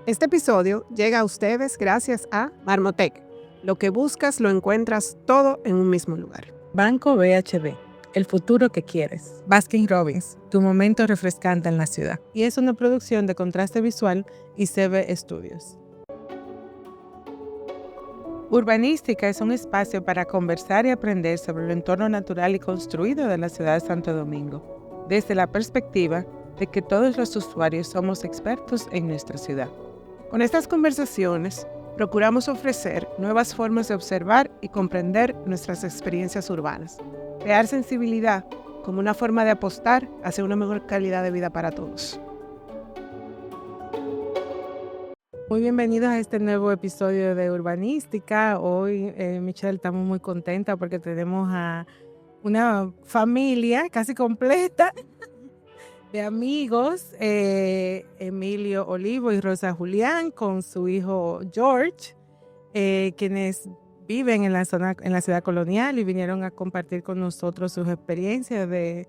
Este episodio llega a ustedes gracias a Marmotec. Lo que buscas lo encuentras todo en un mismo lugar. Banco BHD, el futuro que quieres. Baskin Robbins, tu momento refrescante en la ciudad. Y es una producción de Contraste Visual y CB Studios. Urbanística es un espacio para conversar y aprender sobre el entorno natural y construido de la ciudad de Santo Domingo, desde la perspectiva de que todos los usuarios somos expertos en nuestra ciudad. Con estas conversaciones, procuramos ofrecer nuevas formas de observar y comprender nuestras experiencias urbanas, crear sensibilidad como una forma de apostar hacia una mejor calidad de vida para todos. Muy bienvenidos a este nuevo episodio de Urbanística. Hoy, Michelle, estamos muy contentas porque tenemos a una familia casi completa de amigos, Emilio Olivo y Rosa Julián, con su hijo George, quienes viven en la ciudad colonial y vinieron a compartir con nosotros sus experiencias de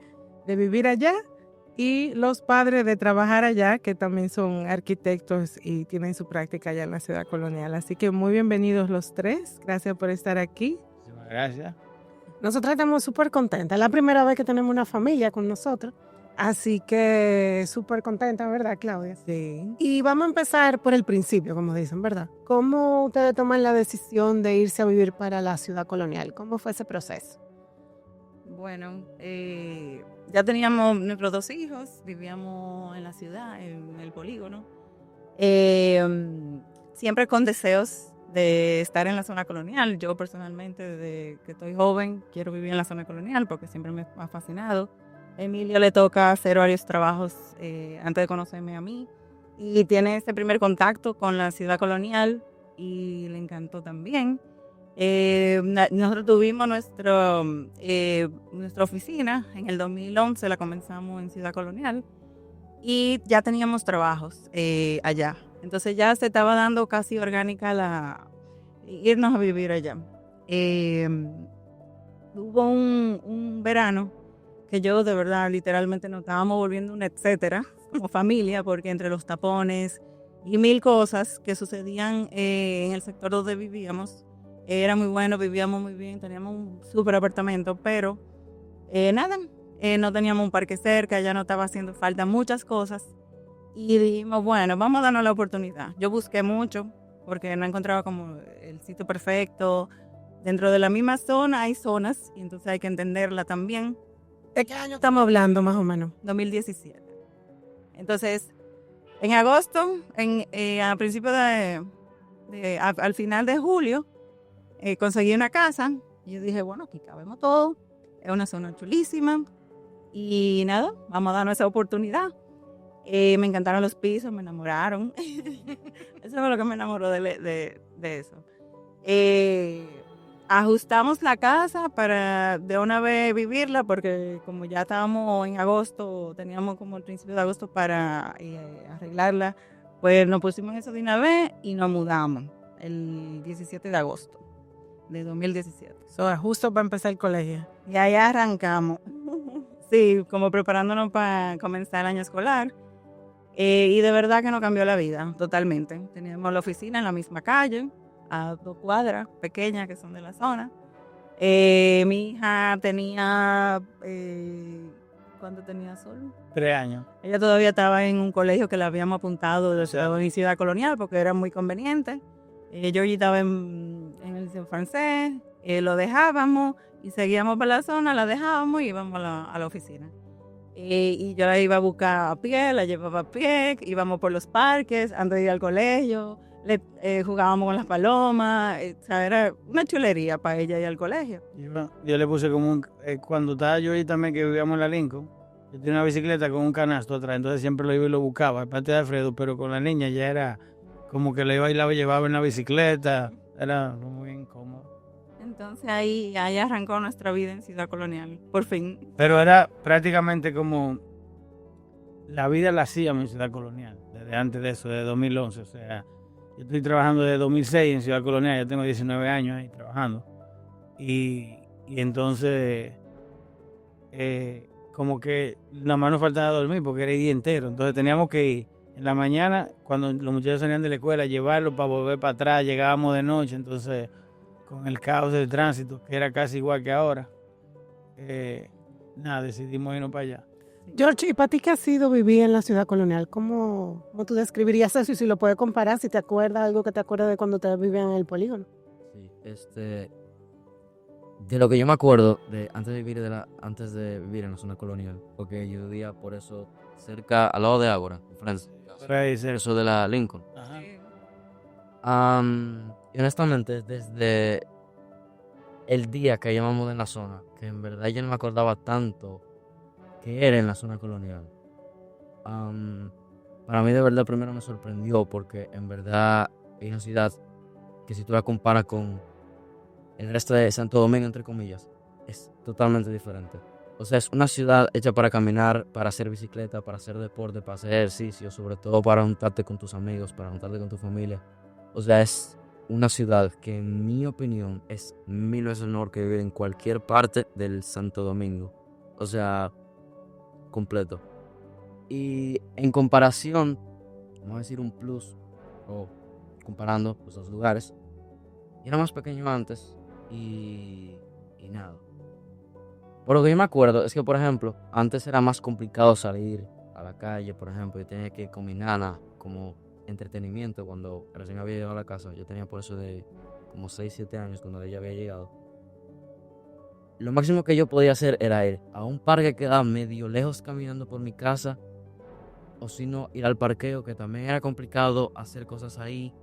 vivir allá, y los padres de trabajar allá, que también son arquitectos y tienen su práctica allá en la ciudad colonial. Así que muy bienvenidos los tres. Gracias por estar aquí. Muchísimas gracias. Nosotros estamos súper contentas. Es la primera vez que tenemos una familia con nosotros. Así que súper contenta, ¿verdad, Claudia? Sí. Y vamos a empezar por el principio, como dicen, ¿verdad? ¿Cómo ustedes toman la decisión de irse a vivir para la ciudad colonial? ¿Cómo fue ese proceso? Bueno, ya teníamos nuestros 2 hijos, vivíamos en la ciudad, en el polígono. Siempre con deseos de estar en la zona colonial. Yo personalmente, desde que estoy joven, quiero vivir en la zona colonial porque siempre me ha fascinado. Emilio le toca hacer varios trabajos antes de conocerme a mí y tiene ese primer contacto con la ciudad colonial y le encantó también. Nosotros tuvimos nuestra oficina en el 2011, la comenzamos en Ciudad Colonial y ya teníamos trabajos allá. Entonces ya se estaba dando casi orgánica irnos a vivir allá. Hubo un verano que yo de verdad literalmente nos estábamos volviendo un etcétera como familia, porque entre los tapones y mil cosas que sucedían en el sector donde vivíamos, era muy bueno, vivíamos muy bien, teníamos un súper apartamento, pero no teníamos un parque cerca, ya no estaba haciendo falta muchas cosas y dijimos, bueno, vamos a darnos la oportunidad. Yo busqué mucho porque no encontraba como el sitio perfecto. Dentro de la misma zona hay zonas y entonces hay que entenderla también. ¿De qué año estamos hablando, más o menos? 2017. Entonces, en agosto, a principios al final de julio, conseguí una casa y yo dije, bueno, aquí cabemos todo, es una zona chulísima y nada, vamos a darnos esa oportunidad. Me encantaron los pisos, me enamoraron. Eso fue lo que me enamoró de eso. Ajustamos la casa para de una vez vivirla porque como ya estábamos en agosto, teníamos como el principio de agosto para arreglarla, pues nos pusimos eso de una vez y nos mudamos el 17 de agosto de 2017. Justo para empezar el colegio. Y ahí arrancamos. Sí, como preparándonos para comenzar el año escolar. Y de verdad que nos cambió la vida totalmente. Teníamos la oficina en la misma calle, a 2 cuadras pequeñas que son de la zona. Mi hija tenía, ¿cuánto tenía solo? 3 años. Ella todavía estaba en un colegio que le habíamos apuntado de la Universidad Colonial porque era muy conveniente. Georgie estaba en el liceo francés, lo dejábamos y seguíamos por la zona, la dejábamos y íbamos a la oficina. Y yo la iba a buscar a pie, la llevaba a pie, íbamos por los parques antes de ir al colegio, jugábamos con las palomas, o sea, era una chulería para ella ir al colegio. Yo le puse como cuando estaba yo ahí también, que vivíamos en la Lincoln, yo tenía una bicicleta con un canasto atrás, entonces siempre lo iba y lo buscaba, aparte de Alfredo, pero con la niña ya era como que le iba y la llevaba en la bicicleta, era muy incómodo. Entonces ahí arrancó nuestra vida en Ciudad Colonial, por fin. Pero era prácticamente como la vida la hacíamos en Ciudad Colonial, desde antes de eso, desde 2011. O sea, yo estoy trabajando desde 2006 en Ciudad Colonial, ya tengo 19 años ahí trabajando. Y entonces, como que nada más nos faltaba dormir porque era el día entero. Entonces teníamos que ir En la mañana, cuando los muchachos salían de la escuela, llevarlos para volver para atrás, llegábamos de noche, entonces con el caos del tránsito, que era casi igual que ahora, nada, decidimos irnos para allá. George, ¿y para ti qué ha sido vivir en la ciudad colonial? ¿Cómo tú describirías eso? Y si lo puedes comparar, si te acuerdas algo que te acuerdas de cuando te vivían en el polígono. Sí, de lo que yo me acuerdo de antes de vivir en la zona colonial, porque yo vivía por eso cerca, al lado de Ágora, en Francia, Por ahí cerca. eso de la Lincoln. Ajá. Y honestamente, desde el día que yo me mudé en la zona, que en verdad yo no me acordaba tanto que era en la zona colonial. Para mí de verdad primero me sorprendió porque en verdad es una ciudad que si tú la comparas con el resto de Santo Domingo, entre comillas, es totalmente diferente. O sea, es una ciudad hecha para caminar, para hacer bicicleta, para hacer deporte, para hacer ejercicio, sobre todo para juntarte con tus amigos, para juntarte con tu familia. O sea, es una ciudad que en mi opinión es 1000 veces mejor que vivir en cualquier parte del Santo Domingo. O sea, completo. Y en comparación, vamos a decir un plus, o comparando los dos lugares, yo era más pequeño antes y nada. Por lo que yo me acuerdo es que, por ejemplo, antes era más complicado salir a la calle, por ejemplo, yo tenía que ir con mi nana como entretenimiento cuando recién había llegado a la casa. Yo tenía por eso de como 6, 7 años cuando ella había llegado. Lo máximo que yo podía hacer era ir a un parque que quedaba medio lejos caminando por mi casa, o si no, ir al parqueo, que también era complicado hacer cosas ahí.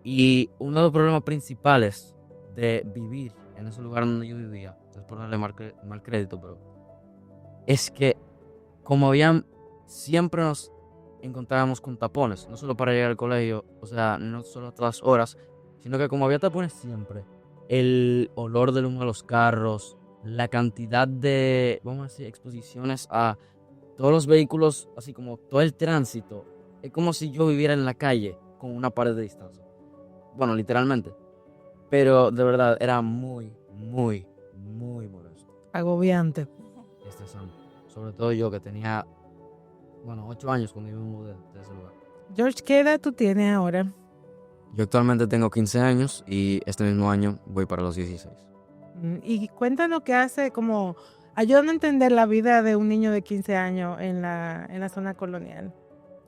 Y uno de los problemas principales de vivir en ese lugar donde yo vivía, es por darle mal crédito, pero es que como siempre nos encontrábamos con tapones, no solo para llegar al colegio, o sea, no solo a todas horas, sino que como había tapones siempre, el olor del humo de los carros, la cantidad de, vamos a decir, exposiciones a todos los vehículos, así como todo el tránsito, es como si yo viviera en la calle con una pared de distancia. Bueno, literalmente. Pero de verdad era muy, muy, muy molesto. Agobiante. Estresante. Sobre todo yo que tenía, 8 años cuando yo me mudé de ese lugar. George, ¿qué edad tú tienes ahora? Yo actualmente tengo 15 años y este mismo año voy para los 16. Y cuéntanos qué hace, como ayúdanos a entender la vida de un niño de 15 años en la zona colonial.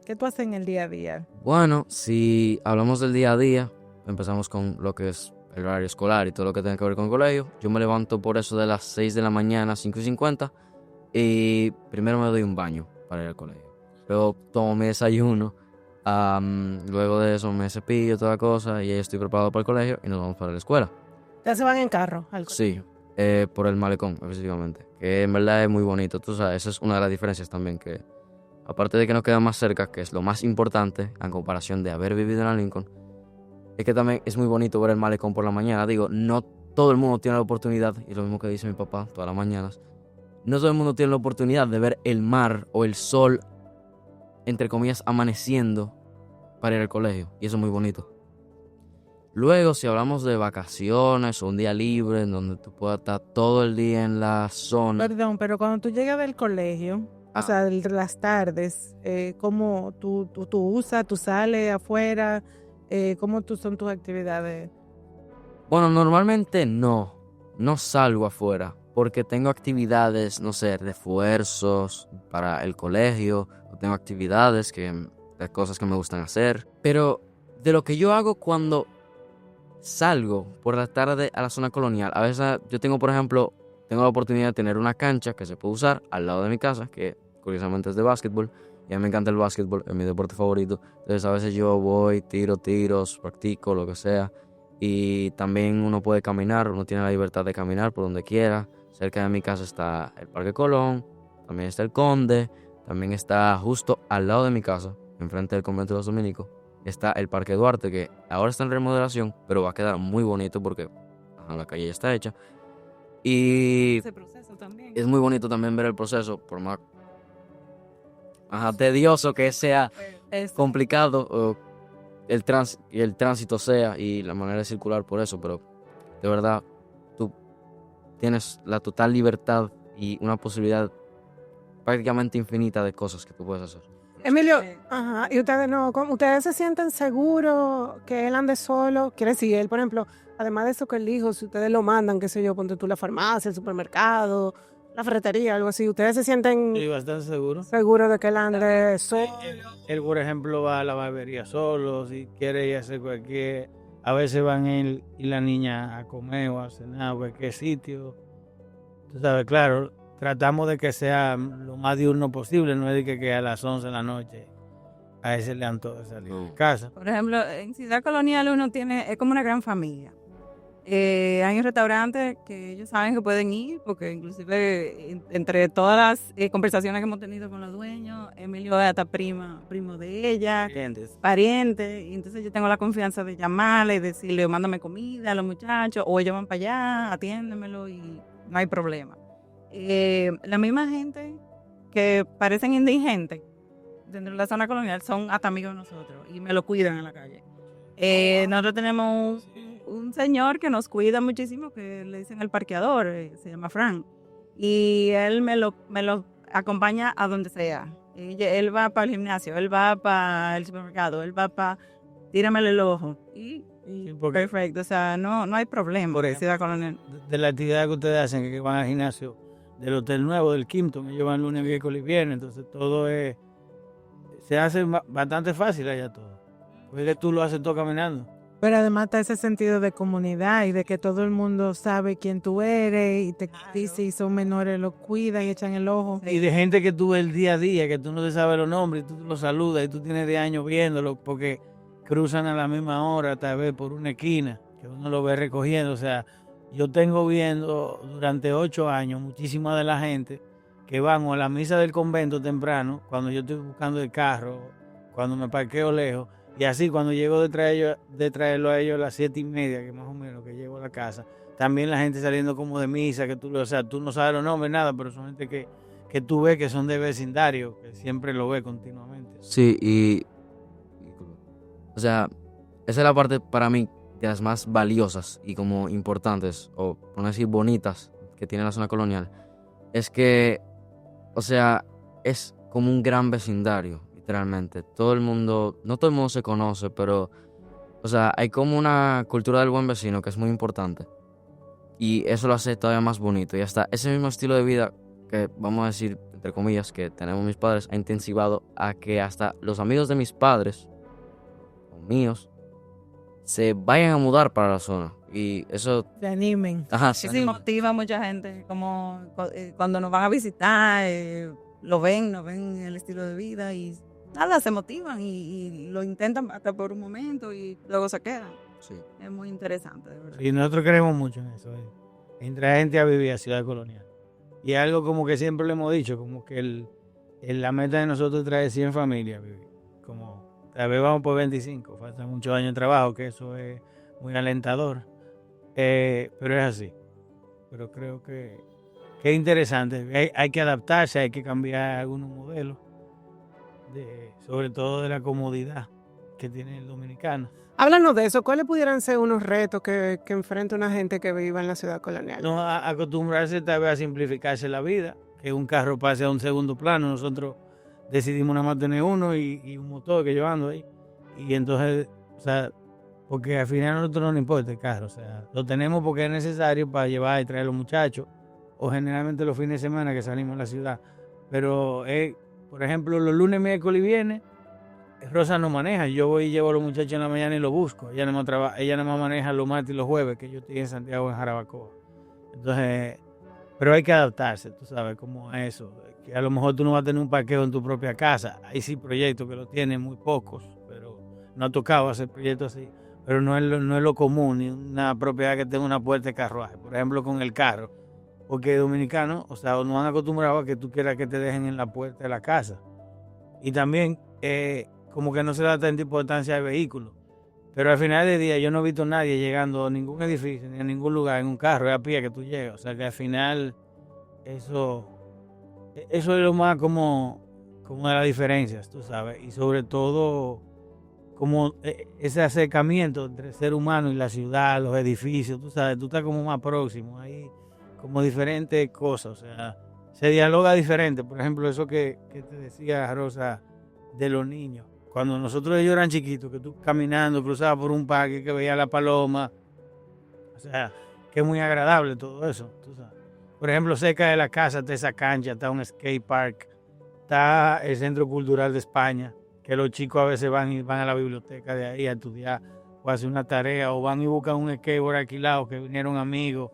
¿Qué tú haces en el día a día? Bueno, si hablamos del día a día, empezamos con lo que es el horario escolar y todo lo que tiene que ver con el colegio. Yo me levanto por eso de las 6 de la mañana, 5:50, y primero me doy un baño para ir al colegio. Luego tomo mi desayuno, luego de eso me cepillo, toda la cosa, y ya estoy preparado para el colegio y nos vamos para la escuela. ¿Ya se van en carro al Sí, por el malecón, específicamente, que en verdad es muy bonito. Tú sabes, esa es una de las diferencias también, que aparte de que nos queda más cerca, que es lo más importante en comparación de haber vivido en la Lincoln, es que también es muy bonito ver el malecón por la mañana. Digo, no todo el mundo tiene la oportunidad, y lo mismo que dice mi papá todas las mañanas, no todo el mundo tiene la oportunidad de ver el mar o el sol, entre comillas, amaneciendo para ir al colegio, y eso es muy bonito. Luego, si hablamos de vacaciones o un día libre en donde tú puedas estar todo el día en la zona. Perdón, pero cuando tú llegas del colegio, o sea, de las tardes, ¿cómo tú usas, tú sales afuera? ¿Cómo son tus actividades? Bueno, normalmente no salgo afuera porque tengo actividades, no sé, refuerzos para el colegio, o tengo actividades de cosas que me gustan hacer. Pero de lo que yo hago cuando salgo por la tarde a la zona colonial, a veces yo tengo la oportunidad de tener una cancha que se puede usar al lado de mi casa, que curiosamente es de básquetbol. Y a mí me encanta el básquetbol, es mi deporte favorito. Entonces a veces yo voy, tiro tiros, practico, lo que sea. Y también uno puede caminar, uno tiene la libertad de caminar por donde quiera. Cerca de mi casa está el Parque Colón, también está el Conde, también está justo al lado de mi casa, enfrente del convento de los dominicos, está el Parque Duarte, que ahora está en remodelación, pero va a quedar muy bonito porque la calle ya está hecha. Y Ese proceso también. es muy bonito también ver el proceso, por más tedioso que sea, complicado o el tránsito sea, y la manera de circular por eso, pero de verdad tú tienes la total libertad y una posibilidad prácticamente infinita de cosas que tú puedes hacer. Emilio, ajá, y ustedes no, ustedes se sienten seguros que él ande solo. Quiere decir, él, por ejemplo, además de eso que él dijo, si ustedes lo mandan, qué sé yo, ponte tú la farmacia, el supermercado, la ferretería, algo así, ustedes se sienten Estoy bastante seguro. seguros de que él ande solo. Él, por ejemplo, va a la barbería solo, si quiere ir a hacer cualquier... A veces van él y la niña a comer o a cenar a cualquier sitio. Tú sabes, claro, tratamos de que sea lo más diurno posible, no es de que a las 11 de la noche a ese le antoja salir de casa. Por ejemplo, en Ciudad Colonial uno tiene, es como una gran familia. Hay un restaurante que ellos saben que pueden ir, porque inclusive entre todas las conversaciones que hemos tenido con los dueños, Emilio es hasta primo de ella, pariente, y entonces yo tengo la confianza de llamarle y decirle, mándame comida a los muchachos, o ellos van para allá, atiéndemelo y no hay problema. La misma gente que parecen indigentes dentro de la zona colonial son hasta amigos de nosotros y me lo cuidan en la calle. Nosotros tenemos un señor que nos cuida muchísimo, que le dicen el parqueador, se llama Frank, y él me lo acompaña a donde sea. Él va para el gimnasio, él va para el supermercado, él va para... Tíramele el ojo. Y perfecto, o sea, no hay problema por Ciudad Colonial. De la actividad que ustedes hacen, que van al gimnasio del Hotel Nuevo, del Kimpton, ellos van lunes, miércoles y viernes, entonces todo se hace bastante fácil allá todo. Porque tú lo haces todo caminando. Pero además está ese sentido de comunidad y de que todo el mundo sabe quién tú eres y te dice, y son menores, los cuidan y echan el ojo. Y de gente que tú ves el día a día, que tú no te sabes los nombres, y tú los saludas y tú tienes de años viéndolo porque cruzan a la misma hora, tal vez por una esquina, que uno lo ve recogiendo. O sea, yo tengo viendo durante 8 años muchísima de la gente que van o a la misa del convento temprano, cuando yo estoy buscando el carro, cuando me parqueo lejos, y así cuando llego de traerlo a ellos a las 7:30, que más o menos que llego a la casa, también la gente saliendo como de misa, que tú no sabes los nombres, nada, pero son gente que tú ves que son de vecindario, que siempre lo ves continuamente. Sí, o sea, esa es la parte para mí de las más valiosas y como importantes, o por no decir bonitas, que tiene la zona colonial. Es que, o sea, es como un gran vecindario, literalmente. Todo el mundo, no todo el mundo se conoce, pero, o sea, hay como una cultura del buen vecino que es muy importante. Y eso lo hace todavía más bonito. Y hasta ese mismo estilo de vida que, vamos a decir, entre comillas, que tenemos mis padres, ha intensivado a que hasta los amigos de mis padres, o míos, se vayan a mudar para la zona. Y eso... Se animen. Ajá, Sí, motiva a mucha gente, como cuando nos van a visitar, nos ven el estilo de vida y nada, se motivan y lo intentan hasta por un momento y luego se quedan. Sí. Es muy interesante, de verdad. Y nosotros creemos mucho en eso, en traer gente a vivir a Ciudad Colonial. Y algo como que siempre le hemos dicho, como que la meta de nosotros es traer 100 familias a vivir. Como tal vez vamos por 25, faltan muchos años de trabajo, que eso es muy alentador. Pero es así. Pero creo que es interesante. Hay que adaptarse, hay que cambiar algunos modelos, sobre todo de la comodidad que tiene el dominicano. Háblanos de eso. ¿Cuáles pudieran ser unos retos que enfrenta una gente que viva en la ciudad colonial? No acostumbrarse tal vez a simplificarse la vida, que un carro pase a un segundo plano. Nosotros decidimos nada más tener uno y un motor que yo ando ahí. Y entonces, o sea, porque al final a nosotros no nos importa el carro, o sea, lo tenemos porque es necesario para llevar y traer a los muchachos, o generalmente los fines de semana que salimos a la ciudad. Pero, por ejemplo, los lunes, miércoles y viernes, Rosa no maneja, yo voy y llevo a los muchachos en la mañana y los busco. Ella nada más maneja los martes y los jueves, que yo estoy en Santiago, en Jarabacoa. Entonces, pero hay que adaptarse, tú sabes, como a eso. Que a lo mejor tú no vas a tener un parqueo en tu propia casa. Hay sí proyectos que lo tienen, muy pocos, pero no ha tocado hacer proyectos así. Pero no es lo común, ni una propiedad que tenga una puerta de carruaje. Por ejemplo, con el carro. Porque dominicanos, o sea, nos han acostumbrado a que tú quieras que te dejen en la puerta de la casa. Y también, como que no se le da tanta importancia al vehículo. Pero al final del día yo no he visto a nadie llegando a ningún edificio, ni a ningún lugar en un carro, es a pie que tú llegas. O sea que al final eso es lo más como de las diferencias, tú sabes. Y sobre todo como ese acercamiento entre el ser humano y la ciudad, los edificios, tú sabes, tú estás como más próximo, hay como diferentes cosas, o sea, se dialoga diferente. Por ejemplo, eso que te decía Rosa, de los niños. Cuando ellos eran chiquitos, que tú caminando, cruzabas por un parque, que veías la paloma. O sea, que es muy agradable todo eso, tú sabes. Por ejemplo, cerca de la casa está esa cancha, está un skate park, está el Centro Cultural de España, que los chicos a veces van a la biblioteca de ahí a estudiar o a hacer una tarea, o van y buscan un skateboard alquilado que vinieron amigos.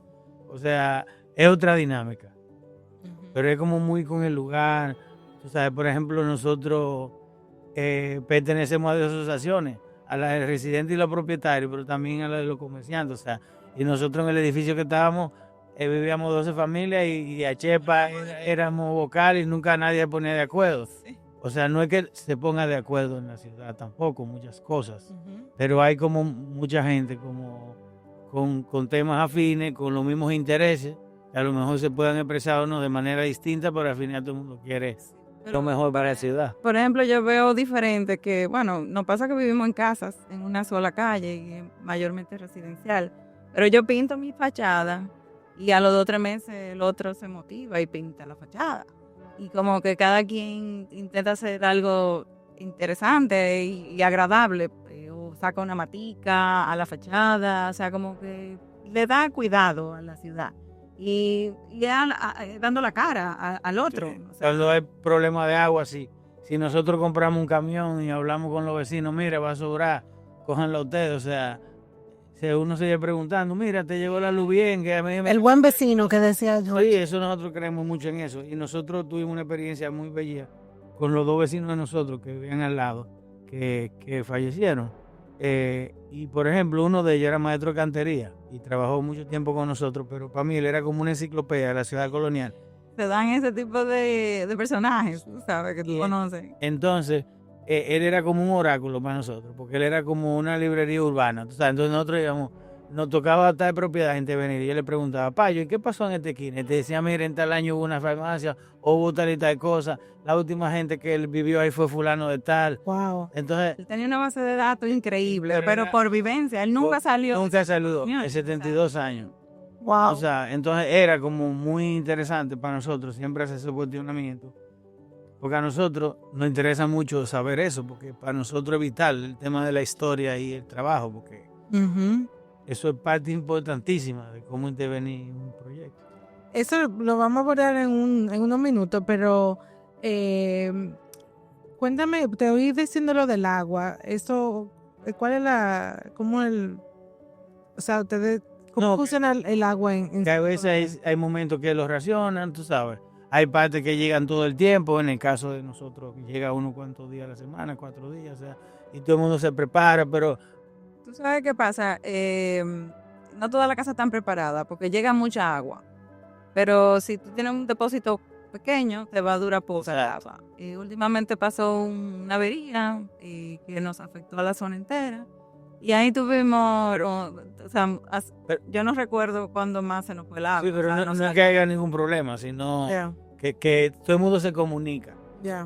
O sea, es otra dinámica. Pero es como muy con el lugar. Tú sabes, por ejemplo, nosotros pertenecemos a dos asociaciones, a la de residentes y los propietarios, pero también a la de los comerciantes. O sea, y nosotros en el edificio que estábamos, vivíamos 12 familias y a Chepa éramos vocales y nunca nadie se ponía de acuerdo. Sí. O sea, no es que se ponga de acuerdo en la ciudad tampoco, muchas cosas. Pero hay como mucha gente como con temas afines, con los mismos intereses, que a lo mejor se puedan expresar o no de manera distinta, pero al final todo el mundo quiere lo mejor para la ciudad. Por ejemplo, yo veo diferente que, bueno, nos pasa que vivimos en casas, en una sola calle, y mayormente residencial. Pero yo pinto mi fachada y a los 2 o 3 meses el otro se motiva y pinta la fachada. Y como que cada quien intenta hacer algo interesante y agradable, o saca una matica a la fachada, o sea, como que le da cuidado a la ciudad. Y dando la cara al otro. Sí. O sea, Cuando hay problema de agua, si nosotros compramos un camión y hablamos con los vecinos, mira, va a sobrar, cójanlo ustedes, o sea, si uno sigue preguntando, mira, te llegó la luz bien, que a mí El buen vecino que decía yo. Sí, eso nosotros creemos mucho en eso. Y nosotros tuvimos una experiencia muy bella con los 2 vecinos de nosotros que vivían al lado, que fallecieron. Y por ejemplo, uno de ellos era maestro de cantería y trabajó mucho tiempo con nosotros, pero para mí él era como una enciclopedia de la ciudad colonial. se dan ese tipo de personajes, tú sabes, que tú conoces. Entonces, él era como un oráculo para nosotros, porque él era como una librería urbana, tú sabes. Entonces nosotros íbamos, nos tocaba tal propiedad intervenir y yo le preguntaba, Payo, ¿y qué pasó en este esquina? Y te decía, mira, en tal año hubo una farmacia, o hubo tal y tal cosa, la última gente que él vivió ahí fue fulano de tal. Wow. Entonces, Él tenía una base de datos increíble, pero por vivencia, él nunca salió. Nunca saludó, en 72 años. Wow. O sea, entonces era como muy interesante para nosotros siempre hacer ese cuestionamiento. Porque a nosotros nos interesa mucho saber eso, porque para nosotros es vital el tema de la historia y el trabajo, porque eso es parte importantísima de cómo intervenir en un proyecto. Eso lo vamos a abordar en unos minutos, pero cuéntame, te oí diciendo lo del agua. Eso, ¿cuál es o sea, ustedes, ¿cómo funciona el agua en que a veces hay momentos que los racionan, tú sabes. Hay partes que llegan todo el tiempo, en el caso de nosotros llega unos cuantos días a la semana, 4 días, o sea, y todo el mundo se prepara, pero... ¿Tú sabes qué pasa? No toda la casa está preparada porque llega mucha agua, pero si tú tienes un depósito pequeño, te va a durar poca el agua. Últimamente pasó una avería que nos afectó a la zona entera. Y ahí tuvimos, o sea, yo no recuerdo cuándo más se nos fue el agua. Sí, pero no es que haya ningún problema, sino que todo el mundo se comunica.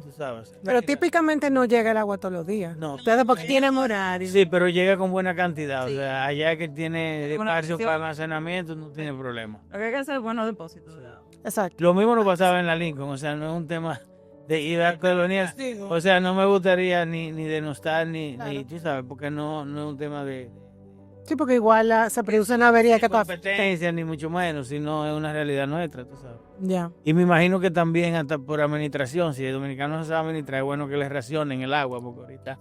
Tú sabes. Pero típicamente no llega el agua todos los días. No. Ustedes porque tienen horario. Sí, pero llega con buena cantidad. Sí. O sea, allá que tiene Una espacio acción. para almacenamiento no tiene problema. Lo que hay que hacer es buenos depósitos. Exacto. Lo mismo nos pasaba en la Lincoln, o sea, no es un tema de ir a colonial. O sea, no me gustaría ni denostar, ni tú sabes, porque no es un tema de Sí, porque igual se produce una avería que está... competencia, ni mucho menos, sino es una realidad nuestra, tú sabes. Ya. Y me imagino que también hasta por administración, si el dominicano se sabe administrar, es bueno que les racionen el agua, porque ahorita,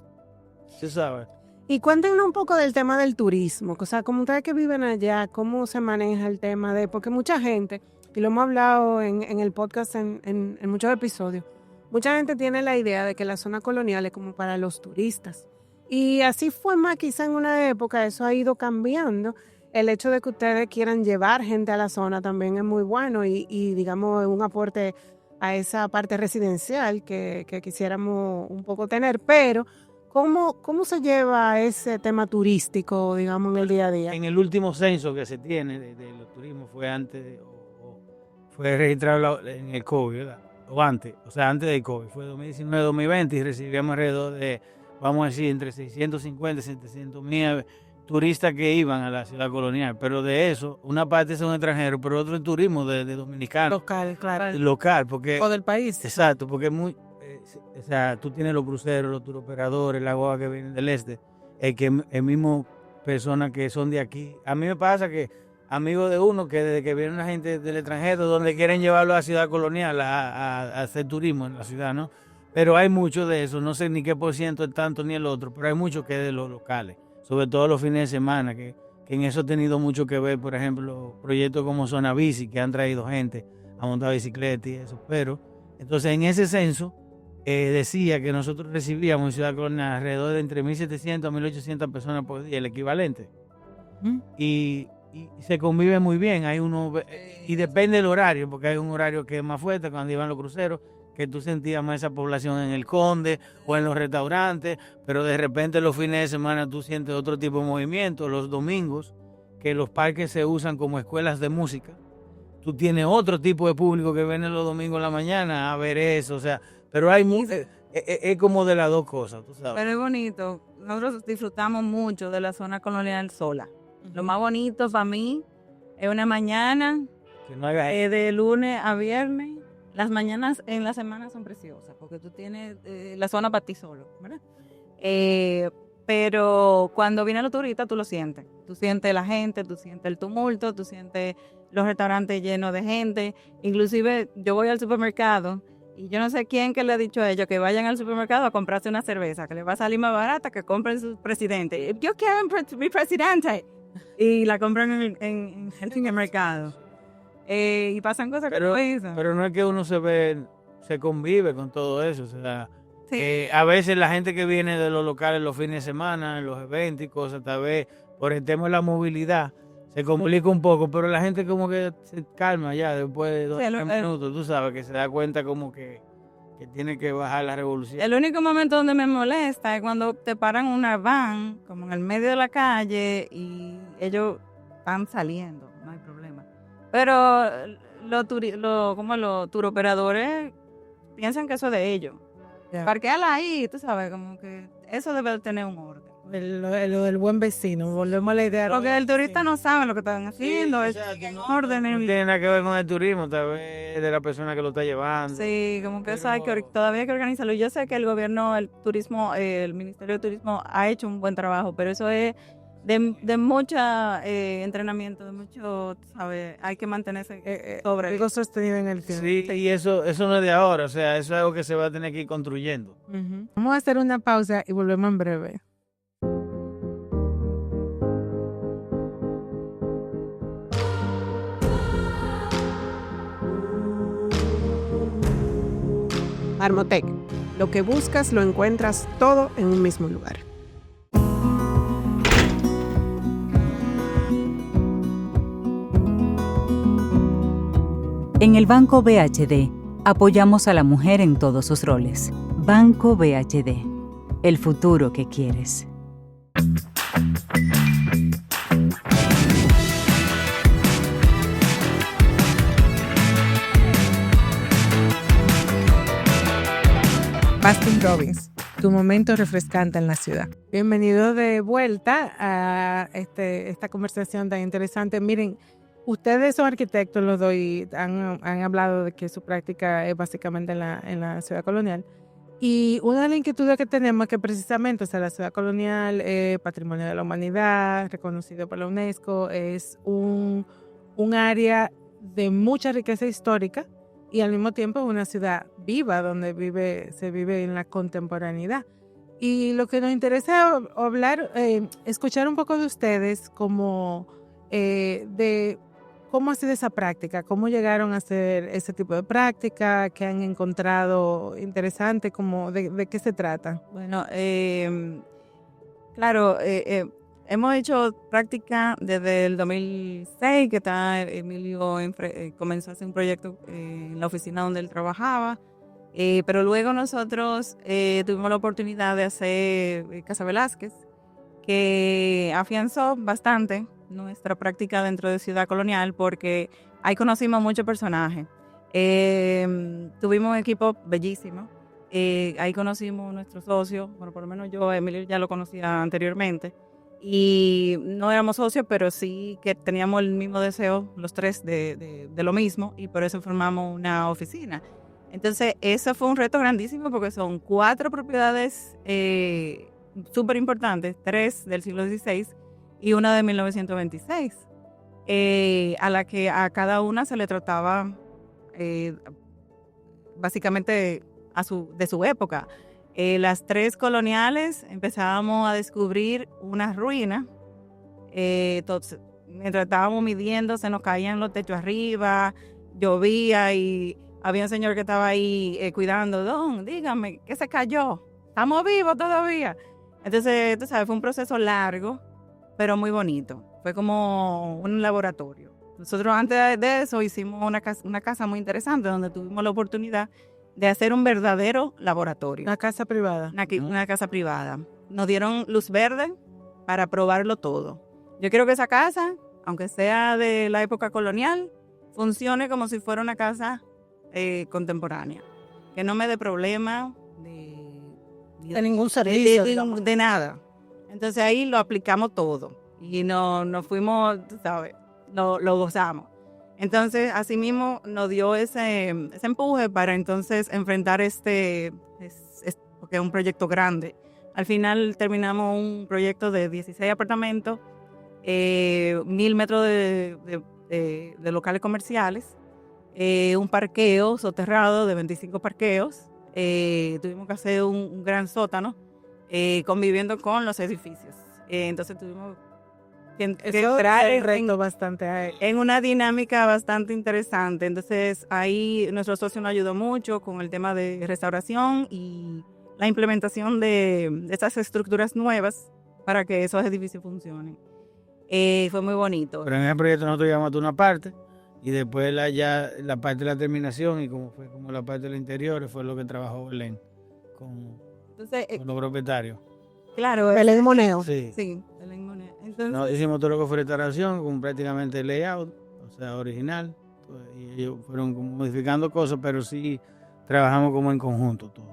tú sabes. Y cuéntenos un poco del tema del turismo, o sea, como ustedes que viven allá, cómo se maneja el tema de... Porque mucha gente, y lo hemos hablado en el podcast en muchos episodios, mucha gente tiene la idea de que la zona colonial es como para los turistas. Y así fue más quizá en una época, eso ha ido cambiando. El hecho de que ustedes quieran llevar gente a la zona también es muy bueno y digamos, un aporte a esa parte residencial que quisiéramos un poco tener. Pero, ¿cómo se lleva ese tema turístico, digamos, en el día a día? En el último censo que se tiene de los turismos fue antes, fue registrado en el COVID, ¿verdad? O antes, o sea, antes del COVID, fue 2019-2020 y recibíamos alrededor de, vamos a decir, entre 650 y 700 mil turistas que iban a la ciudad colonial, pero de eso, una parte son extranjeros, pero otro es turismo de dominicanos. local, claro? Local, porque... O del país. Exacto, porque o sea, tú tienes los cruceros, los turoperadores, las guaguas que vienen del este, el mismo personas que son de aquí. A mí me pasa que amigos de uno que desde que viene una gente del extranjero, donde quieren llevarlo a Ciudad Colonial a hacer turismo en la ciudad, ¿no? Pero hay mucho de eso, no sé ni qué por ciento es tanto ni el otro, pero hay mucho que es de los locales, sobre todo los fines de semana, que en eso ha tenido mucho que ver, por ejemplo, proyectos como Zona Bici, que han traído gente a montar bicicleta y eso. Pero, entonces, en ese censo, decía que nosotros recibíamos en Ciudad Colonial alrededor de entre 1.700 a 1.800 personas por día, el equivalente. Y se convive muy bien. Hay uno, y depende del horario, porque hay un horario que es más fuerte cuando iban los cruceros, que tú sentías más esa población en el Conde o en los restaurantes, pero de repente los fines de semana tú sientes otro tipo de movimiento. Los domingos, que los parques se usan como escuelas de música, tú tienes otro tipo de público que viene los domingos en la mañana a ver eso, o sea, pero hay es como de las dos cosas, tú sabes. Pero es bonito, nosotros disfrutamos mucho de la zona colonial sola. Lo más bonito para mí es una mañana Que no haga de lunes a viernes. Las mañanas en la semana son preciosas porque tú tienes la zona para ti solo, ¿verdad? Pero cuando vienen los turistas tú lo sientes. Tú sientes la gente, tú sientes el tumulto, tú sientes los restaurantes llenos de gente. Inclusive yo voy al supermercado y yo no sé quién que le ha dicho a ellos que vayan al supermercado a comprarse una cerveza, que les va a salir más barata que compren su presidente. Yo quiero mi presidente. Y la compran en el mercado. Y pasan cosas como esas. Pero no es que uno se convive con todo eso, o sea, Sí. a veces la gente que viene de los locales los fines de semana, en los eventos y cosas, tal vez por el tema de la movilidad se complica un poco, pero la gente como que se calma ya después de 2 minutos, tú sabes, que se da cuenta como que tiene que bajar la revolución. El único momento donde me molesta es cuando te paran una van, como en el medio de la calle, ellos están saliendo, no hay problema. Pero los turoperadores piensan que eso es de ellos. Ya. Parquéala ahí, tú sabes, como que eso debe de tener un orden. Lo del buen vecino, volvemos a la idea. Porque el turista no sabe lo que están haciendo, Sí, es exacto, en no orden. tiene nada que ver con el turismo, tal vez de la persona que lo está llevando. Sí, como que eso Pero- todavía hay que organizarlo. Yo sé que el gobierno, el turismo, el Ministerio de Turismo ha hecho un buen trabajo, pero eso es de mucho entrenamiento, de mucho, ¿sabes? Hay que mantenerse sobre Algo sostenido en el tiempo. Sí, y eso no es de ahora, o sea, eso es algo que se va a tener que ir construyendo. Ujú. Vamos a hacer una pausa y volvemos en breve. Marmotec. Lo que buscas lo encuentras todo en un mismo lugar. En el Banco BHD apoyamos a la mujer en todos sus roles. Banco BHD, el futuro que quieres. Baskin Robbins, tu momento refrescante en la ciudad. Bienvenido de vuelta a esta conversación tan interesante. Miren, ustedes son arquitectos los dos y han hablado de que su práctica es básicamente en la ciudad colonial. Y una de las inquietudes que tenemos es que precisamente, o sea, la ciudad colonial es patrimonio de la humanidad, reconocido por la UNESCO, es un área de mucha riqueza histórica y al mismo tiempo es una ciudad viva donde se vive en la contemporaneidad. Y lo que nos interesa hablar, escuchar un poco de ustedes como de cómo ha sido esa práctica, cómo llegaron a hacer ese tipo de práctica, qué han encontrado interesante, como de qué se trata. Bueno, claro, hemos hecho práctica desde el 2006, que Emilio comenzó a hacer un proyecto en la oficina donde él trabajaba, pero luego nosotros tuvimos la oportunidad de hacer Casa Velázquez, que afianzó bastante nuestra práctica dentro de Ciudad Colonial, porque ahí conocimos muchos personajes. Tuvimos un equipo bellísimo. Ahí conocimos a nuestros socios, bueno, por lo menos yo, Emilio ya lo conocía anteriormente, y no éramos socios, pero sí que teníamos el mismo deseo, los tres, de lo mismo, y por eso formamos una oficina. Entonces, eso fue un reto grandísimo porque son 4 propiedades súper importantes, 3 del siglo XVI y una de 1926, a la que a cada una se le trataba básicamente de su época. Las 3 coloniales empezábamos a descubrir unas ruinas. Entonces, mientras estábamos midiendo, se nos caían los techos arriba, llovía y había un señor que estaba ahí cuidando. Don, dígame, ¿qué se cayó? ¿Estamos vivos todavía? Entonces, tú sabes, fue un proceso largo, pero muy bonito. Fue como un laboratorio. Nosotros antes de eso hicimos una casa muy interesante donde tuvimos la oportunidad de hacer un verdadero laboratorio. Una casa privada. Una casa privada. Nos dieron luz verde para probarlo todo. Yo quiero que esa casa, aunque sea de la época colonial, funcione como si fuera una casa contemporánea. Que no me dé problema De ningún servicio. de nada. Entonces ahí lo aplicamos todo. Y nos fuimos, tú sabes, lo gozamos. Entonces, asimismo, nos dio ese empuje para entonces enfrentar porque es un proyecto grande. Al final terminamos un proyecto de 16 apartamentos, 1,000 metros de locales comerciales, un parqueo soterrado de 25 parqueos. Tuvimos que hacer un gran sótano conviviendo con los edificios. Entonces tuvimos que entrar en una dinámica bastante interesante. Entonces ahí nuestro socio nos ayudó mucho con el tema de restauración y la implementación de estas estructuras nuevas para que esos edificios funcionen. Fue muy bonito. Pero en ese proyecto nosotros llevamos una parte y después la parte de la terminación y como fue como la parte del interior fue lo que trabajó Belén con los propietarios. Claro. Belén Moneo. Sí. Belén Moneo. Entonces, No, hicimos todo lo que fue restauración con prácticamente el layout, o sea, original. Y ellos fueron como modificando cosas, pero sí trabajamos como en conjunto todos.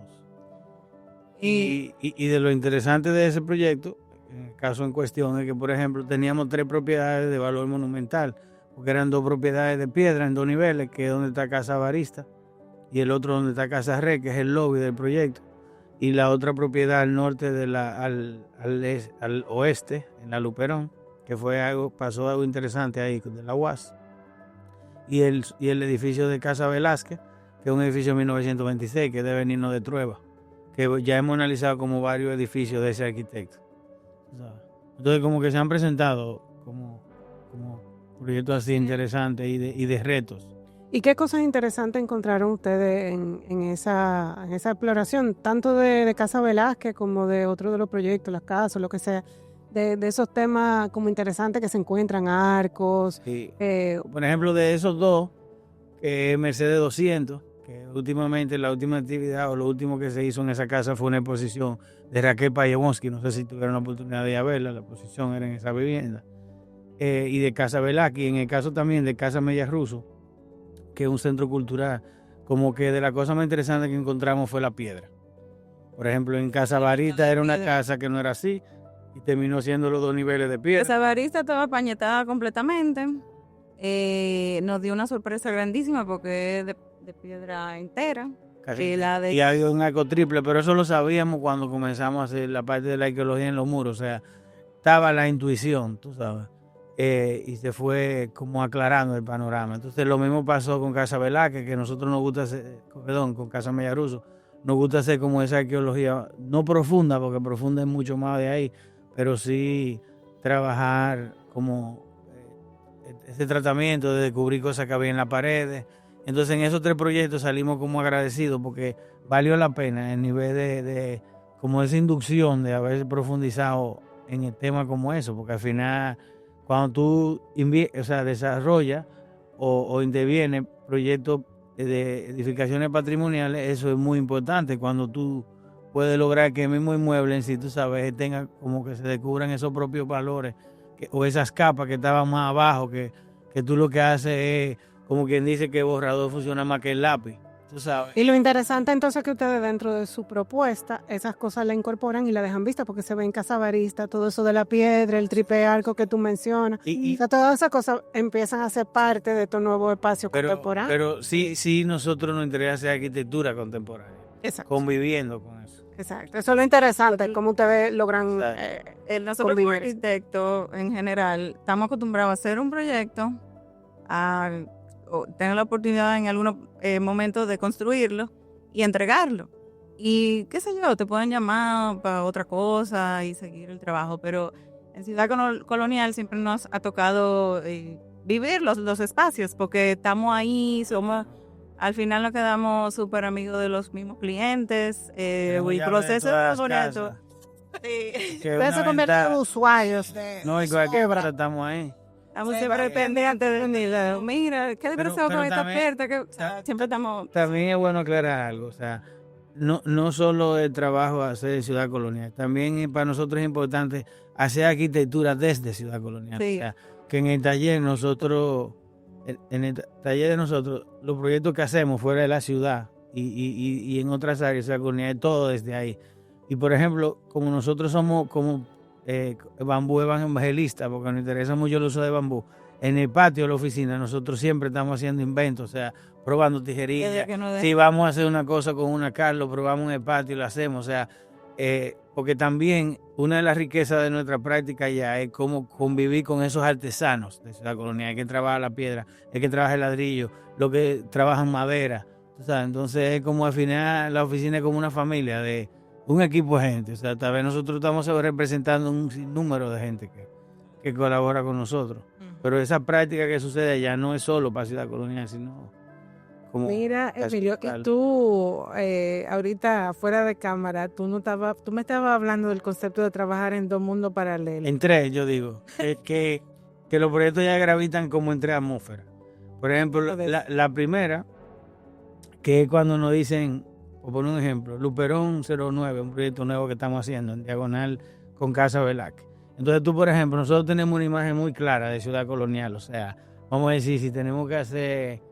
Y de lo interesante de ese proyecto, en el caso en cuestión, es que, por ejemplo, teníamos 3 propiedades de valor monumental, porque eran 2 propiedades de piedra en 2 niveles, que es donde está Casa Barista, y el otro donde está Casa Re, que es el lobby del proyecto. Y la otra propiedad al norte al oeste, en la Luperón, que pasó algo interesante ahí de la UAS. Y el edificio de Casa Velázquez, que es un edificio de 1926, que debe venirnos de Trueba, que ya hemos analizado como varios edificios de ese arquitecto. Entonces como que se han presentado como proyectos así interesantes y de retos. ¿Y qué cosas interesantes encontraron ustedes en esa exploración, tanto de Casa Velázquez como de otros de los proyectos, las casas, lo que sea, de esos temas como interesantes que se encuentran, arcos? Sí. Por ejemplo, de esos 2, que es Mercedes 200, que últimamente la última actividad o lo último que se hizo en esa casa fue una exposición de Raquel Payewonsky, no sé si tuvieron la oportunidad de ir a verla, la exposición era en esa vivienda, y de Casa Velázquez, en el caso también de Casa Mella Russo, que es un centro cultural, como que de la cosa más interesante que encontramos fue la piedra. Por ejemplo, en Casa Barista era una casa que no era así y terminó siendo los 2 niveles de piedra. Casa Barista estaba pañetada completamente. Nos dio una sorpresa grandísima porque es de piedra entera. Y había un arco triple, pero eso lo sabíamos cuando comenzamos a hacer la parte de la arqueología en los muros. O sea, estaba la intuición, tú sabes. Y se fue como aclarando el panorama. Entonces lo mismo pasó con Casa Velázquez, que nosotros nos gusta hacer, con Casa Mella Russo, nos gusta hacer como esa arqueología, no profunda, porque profunda es mucho más de ahí, pero sí trabajar como ese tratamiento de descubrir cosas que había en las paredes. Entonces en esos 3 proyectos salimos como agradecidos porque valió la pena el nivel de como esa inducción de haber profundizado en el tema como eso, porque al final cuando tú desarrollas o intervienes proyectos de edificaciones patrimoniales, eso es muy importante. Cuando tú puedes lograr que el mismo inmueble en sí, tú sabes, tenga como que se descubran esos propios valores o esas capas que estaban más abajo, que tú lo que haces es, como quien dice que el borrador funciona más que el lápiz. tú sabes. Y lo interesante entonces es que ustedes dentro de su propuesta, esas cosas la incorporan y la dejan vista porque se ve en Casa Barista, todo eso de la piedra, el triple arco que tú mencionas. Y- O sea, todas esas cosas empiezan a ser parte de estos nuevos espacios contemporáneos. Pero sí nosotros nos interesa hacer arquitectura contemporánea, Exacto. conviviendo con eso. Exacto. Eso es lo interesante, cómo ustedes logran... Nosotros como convivir. arquitectos en general estamos acostumbrados a hacer un proyecto, o tener la oportunidad en algunos momentos de construirlo y entregarlo. Y qué sé yo, te pueden llamar para otra cosa y seguir el trabajo, pero en Ciudad Colonial siempre nos ha tocado vivir los espacios porque estamos ahí, al final nos quedamos súper amigos de los mismos clientes, Tenemos el llaves proceso de todas es las bonito. casas. Sí. Que Ustedes una se convierten en ventaja. usuarios de... No, y cualquier Quebra. cosa estamos ahí. Estamos siempre pendientes de mira, ¿qué Pero pasó con esta también- puerta? Siempre estamos... También es bueno aclarar algo, o sea, no solo el trabajo a hacer en Ciudad Colonial, también para nosotros es importante hacer arquitectura desde Ciudad Colonial. Sí. O sea, que en el taller en el taller de nosotros, los proyectos que hacemos fuera de la ciudad y en otras áreas de Ciudad Colonial, todo desde ahí. Y por ejemplo, como nosotros somos como bambú evangelista, porque nos interesa mucho el uso de bambú, en el patio de la oficina nosotros siempre estamos haciendo inventos, o sea, probando tijerillas. Si vamos a hacer una cosa con una cal, lo probamos en el patio y lo hacemos, o sea, porque también una de las riquezas de nuestra práctica ya es cómo convivir con esos artesanos de Ciudad Colonial, el que trabaja la piedra, el que trabaja el ladrillo, lo que trabaja en madera, tú sabes. Entonces es como al final la oficina es como una familia de un equipo de gente, o sea, tal vez nosotros estamos representando un sinnúmero de gente que colabora con nosotros, pero esa práctica que sucede allá no es solo para Ciudad Colonial, sino como... Mira, casi Emilio, total. y tú, ahorita fuera de cámara, tú me estabas hablando del concepto de trabajar en dos mundos paralelos. En tres, yo digo, que los proyectos ya gravitan como en tres atmósferas. Por ejemplo, la primera, que es cuando nos dicen, por poner un ejemplo, Luperón 09, un proyecto nuevo que estamos haciendo en diagonal con Casa Velázquez. Entonces tú, por ejemplo, nosotros tenemos una imagen muy clara de Ciudad Colonial, o sea, vamos a decir, si tenemos que hacer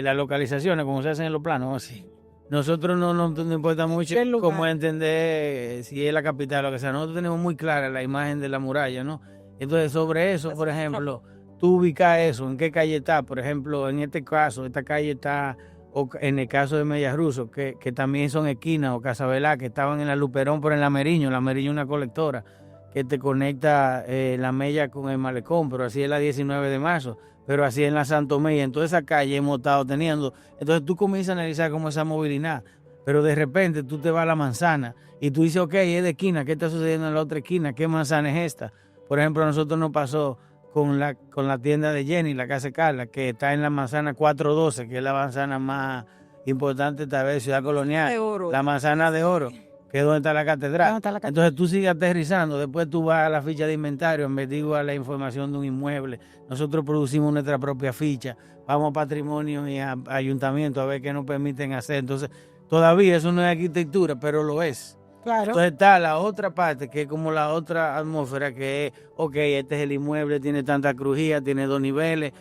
las localizaciones, como se hacen en los planos, así. Nosotros no nos importa mucho cómo entender si es la capital o lo que sea. Nosotros tenemos muy clara la imagen de la muralla, ¿no? Entonces, sobre eso, por ejemplo, tú ubicas eso, en qué calle está. Por ejemplo, en este caso, esta calle está, o en el caso de Mella Russo, que también son esquinas, o Casabelá, que estaban en la Luperón, pero en la Meriño es una colectora que te conecta la Mella con el Malecón, pero así es la 19 de marzo. Pero así en la Santo Tomé y en toda esa calle hemos estado teniendo. Entonces tú comienzas a analizar cómo esa movilidad, pero de repente tú te vas a la manzana y tú dices, ok, es de esquina, ¿qué está sucediendo en la otra esquina? ¿Qué manzana es esta? Por ejemplo, a nosotros nos pasó con la tienda de Jenny, la casa de Carla, que está en la manzana 412, que es la manzana más importante tal vez de Ciudad Colonial, De oro. la manzana de oro, que es donde está la catedral. Entonces tú sigues aterrizando, después tú vas a la ficha de inventario, investigas la información de un inmueble, nosotros producimos nuestra propia ficha, vamos a patrimonio y a ayuntamiento a ver qué nos permiten hacer. Entonces todavía eso no es arquitectura, pero lo es. Claro. Entonces está la otra parte, que es como la otra atmósfera, que es, ok, este es el inmueble, tiene tanta crujía, tiene 2 niveles,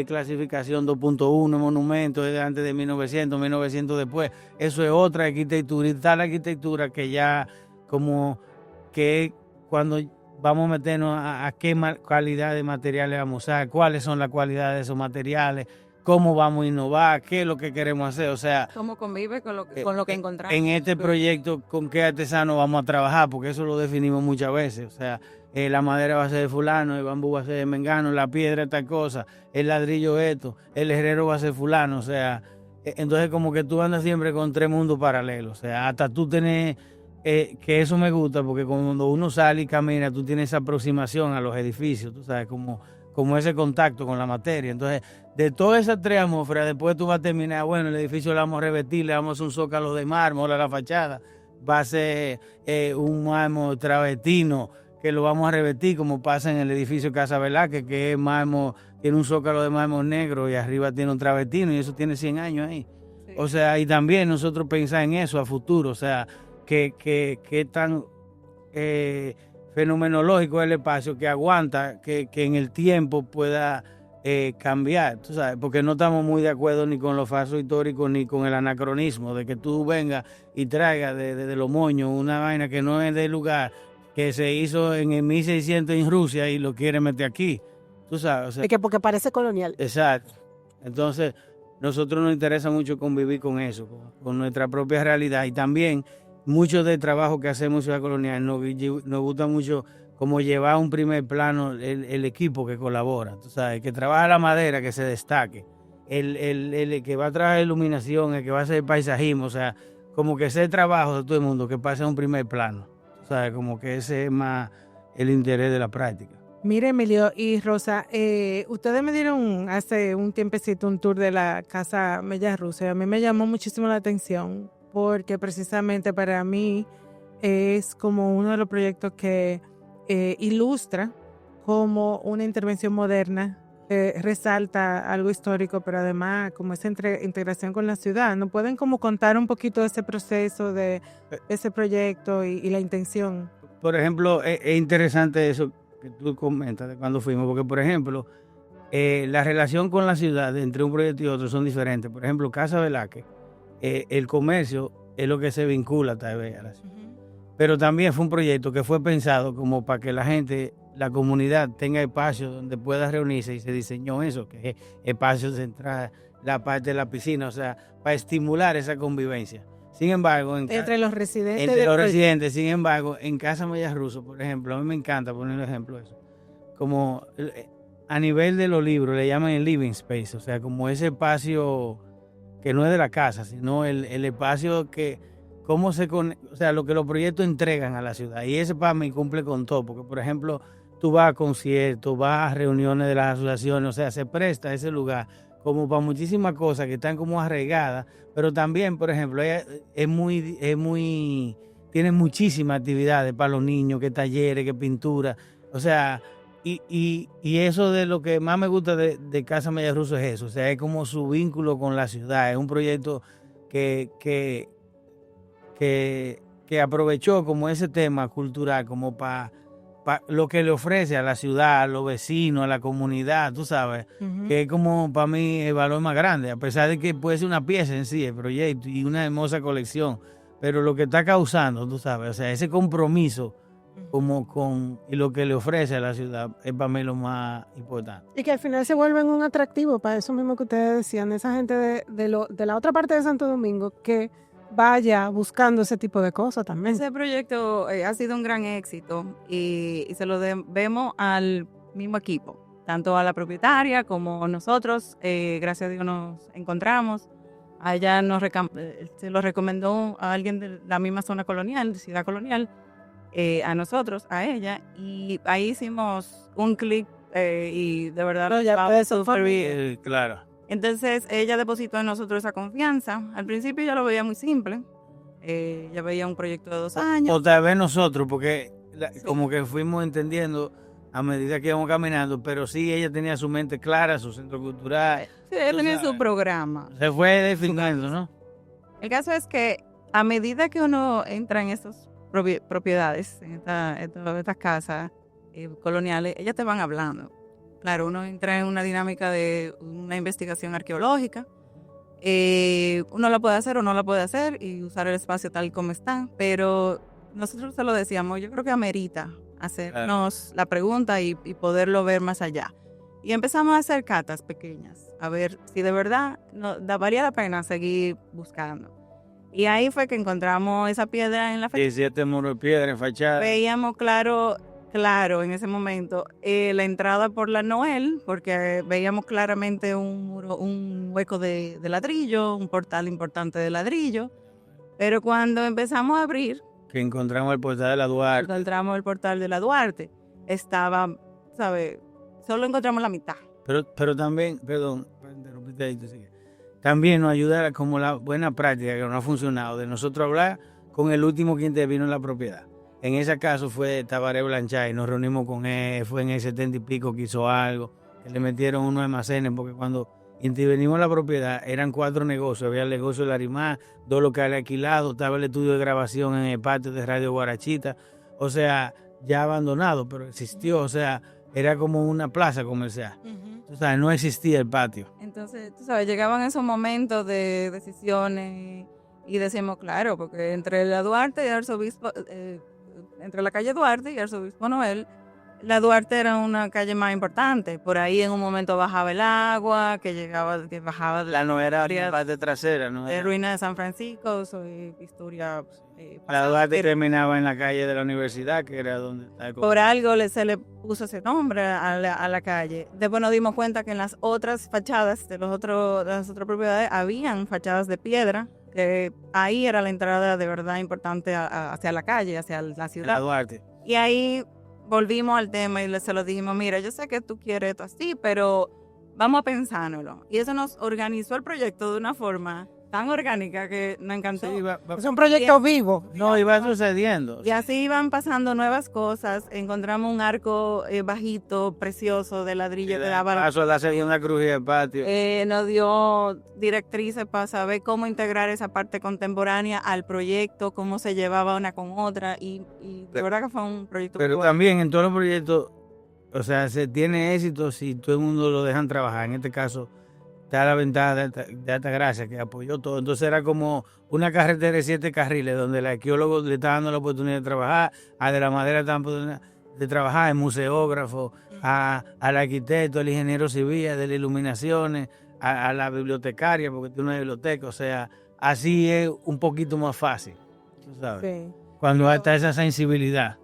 clasificación 2.1, monumento, es de antes de 1900 después. Eso es otra arquitectura. Y está la arquitectura que ya como que cuando vamos a meternos a qué calidad de materiales vamos a usar, cuáles son las cualidades de esos materiales, cómo vamos a innovar, qué es lo que queremos hacer, o sea... ¿Cómo convive con lo que encontramos? En este proyecto, ¿con qué artesano vamos a trabajar? Porque eso lo definimos muchas veces, o sea, la madera va a ser de fulano, el bambú va a ser de mengano, la piedra tal cosa, el ladrillo esto, el herrero va a ser fulano, o sea, entonces como que tú andas siempre con tres mundos paralelos, o sea, hasta tú tenés... que eso me gusta porque cuando uno sale y camina, tú tienes esa aproximación a los edificios, tú sabes, como ese contacto con la materia. Entonces, de todas esas tres atmósferas, después tú vas a terminar, bueno, el edificio lo vamos a revertir, le vamos a hacer un zócalo de mármol a la fachada, va a ser un mármol travertino, que lo vamos a revertir, como pasa en el edificio Casa Velázquez, que es mármol, tiene un zócalo de mármol negro y arriba tiene un travertino, y eso tiene 100 años ahí. Sí. O sea, y también nosotros pensar en eso a futuro, o sea, que tan fenomenológico es el espacio que aguanta que en el tiempo pueda cambiar, tú sabes, porque no estamos muy de acuerdo ni con los falsos históricos ni con el anacronismo de que tú vengas y traigas de los moños una vaina que no es del lugar, que se hizo en el 1600 en Rusia y lo quiere meter aquí, tú sabes. O sea, Es que porque parece colonial. exacto. Entonces, nosotros nos interesa mucho convivir con eso, con nuestra propia realidad, y también mucho del trabajo que hacemos en Ciudad Colonial nos gusta mucho como llevar a un primer plano el equipo que colabora, tú sabes, que trabaja la madera, que se destaque, el que va a trabajar iluminación, el que va a hacer paisajismo, o sea, como que ese trabajo de todo el mundo que pase a un primer plano, tú sabes, como que ese es más el interés de la práctica. Mire, Emilio y Rosa, ustedes me dieron hace un tiempecito un tour de la Casa Mella Russa y a mí me llamó muchísimo la atención porque precisamente para mí es como uno de los proyectos que ilustra como una intervención moderna, resalta algo histórico, pero además como esa integración con la ciudad. ¿No pueden como contar un poquito de ese proceso, de ese proyecto y la intención? Por ejemplo, es interesante eso que tú comentas de cuando fuimos, porque por ejemplo, la relación con la ciudad entre un proyecto y otro son diferentes. Por ejemplo, Casa Velázquez, el comercio es lo que se vincula tal vez a la ciudad. Pero también fue un proyecto que fue pensado como para que la gente, la comunidad tenga espacio donde pueda reunirse, y se diseñó eso, que es espacio central, la parte de la piscina, o sea, para estimular esa convivencia. Sin embargo, entre los residentes. Entre los residentes, sin embargo, en Casa Mella Russa, por ejemplo, a mí me encanta poner un ejemplo de eso. Como a nivel de los libros, le llaman el living space, o sea, como ese espacio que no es de la casa, sino el espacio que, cómo se conecta, o sea, lo que los proyectos entregan a la ciudad. Y ese para mí cumple con todo, porque por ejemplo, tú vas a conciertos, vas a reuniones de las asociaciones, o sea, se presta ese lugar como para muchísimas cosas que están como arraigadas, pero también, por ejemplo, tiene muchísimas actividades para los niños, que talleres, que pintura, o sea, y eso de lo que más me gusta de Casa Mella Russa es eso, o sea, es como su vínculo con la ciudad, es un proyecto que aprovechó como ese tema cultural, como para lo que le ofrece a la ciudad, a los vecinos, a la comunidad, tú sabes, que es como para mí el valor más grande, a pesar de que puede ser una pieza en sí, el proyecto, y una hermosa colección, pero lo que está causando, tú sabes, o sea, ese compromiso como y lo que le ofrece a la ciudad es para mí lo más importante. Y que al final se vuelven un atractivo para eso mismo que ustedes decían, esa gente de la otra parte de Santo Domingo que vaya buscando ese tipo de cosas también. Ese proyecto ha sido un gran éxito y se lo debemos al mismo equipo, tanto a la propietaria como nosotros. Gracias a Dios nos encontramos. A ella se lo recomendó a alguien de la misma zona colonial, de Ciudad Colonial, a nosotros, a ella, y ahí hicimos un clic y de verdad No, ya puede ser súper bien. Claro. Entonces ella depositó en nosotros esa confianza. Al principio yo lo veía muy simple. Ya veía un proyecto de 2 años. O tal vez nosotros, porque como que fuimos entendiendo a medida que íbamos caminando, pero sí ella tenía su mente clara, su centro cultural. Sí, él tenía su programa. Se fue definiendo, ¿no? El caso es que a medida que uno entra en estas propiedades, en estas casas coloniales, ellas te van hablando. Claro, uno entra en una dinámica de una investigación arqueológica. Uno la puede hacer o no la puede hacer y usar el espacio tal como está, pero nosotros se lo decíamos, yo creo que amerita hacernos la pregunta y poderlo ver más allá. Y empezamos a hacer catas pequeñas, a ver si de verdad valía la pena seguir buscando. Y ahí fue que encontramos esa piedra en la fachada. 17 muros de piedra en fachada. Veíamos claro en ese momento la entrada por la Noel, porque veíamos claramente un hueco de ladrillo, un portal importante de ladrillo. Pero cuando empezamos a abrir, que encontramos el portal de la Duarte. Encontramos el portal de la Duarte. Estaba, ¿sabes? Solo encontramos la mitad. Pero también, perdón, interrumpirte ahí, tú sigues. También nos ayuda como la buena práctica que no ha funcionado, de nosotros hablar con el último que intervino en la propiedad. En ese caso fue Tabaré Blanchard y nos reunimos con él, fue en el 70 y pico que hizo algo, que le metieron unos almacenes, porque cuando intervenimos en la propiedad eran 4 negocios, había el negocio de Larimar, 2 locales alquilados, estaba el estudio de grabación en el patio de Radio Guarachita, o sea, ya abandonado, pero existió, o sea, era como una plaza comercial. Tú sabes, no existía el patio. Entonces, tú sabes, llegaban esos momentos de decisiones y decíamos, claro, porque entre la Duarte y Arzobispo, entre la calle Duarte y Arzobispo Noel, la Duarte era una calle más importante. Por ahí en un momento bajaba el agua, que bajaba de La no era Historia la parte trasera, no de era. ruinas de San Francisco, soy Historia. La Duarte terminaba en la calle de la universidad, que era donde está el Por algo se le puso ese nombre a la calle. Después nos dimos cuenta que en las otras fachadas de las otras propiedades habían fachadas de piedra, que ahí era la entrada de verdad importante hacia la calle, hacia la la ciudad. Duarte. Y ahí volvimos al tema y se lo dijimos, mira, yo sé que tú quieres esto así, pero vamos a pensárnoslo. Y eso nos organizó el proyecto de una forma tan orgánica que nos encantó. Sí, Es un proyecto vivo. no, iba sucediendo. Y así iban pasando nuevas cosas. Encontramos un arco bajito, precioso, de ladrillo que daba. Paso a la segunda cruz y el patio. Nos dio directrices para saber cómo integrar esa parte contemporánea al proyecto, cómo se llevaba una con otra. Y de verdad que fue un proyecto. Pero bueno. también en todos los proyectos, o sea, se tiene éxito si todo el mundo lo dejan trabajar. En este caso, está la ventaja de Altagracia, que apoyó todo. Entonces era como una carretera de 7 carriles, donde el arqueólogo le está dando la oportunidad de trabajar, a de la madera está dando la oportunidad de trabajar, el museógrafo, al arquitecto, al ingeniero civil, de las iluminaciones, a la bibliotecaria, porque tiene una biblioteca. O sea, así es un poquito más fácil, tú sabes, Sí. cuando está esa sensibilidad.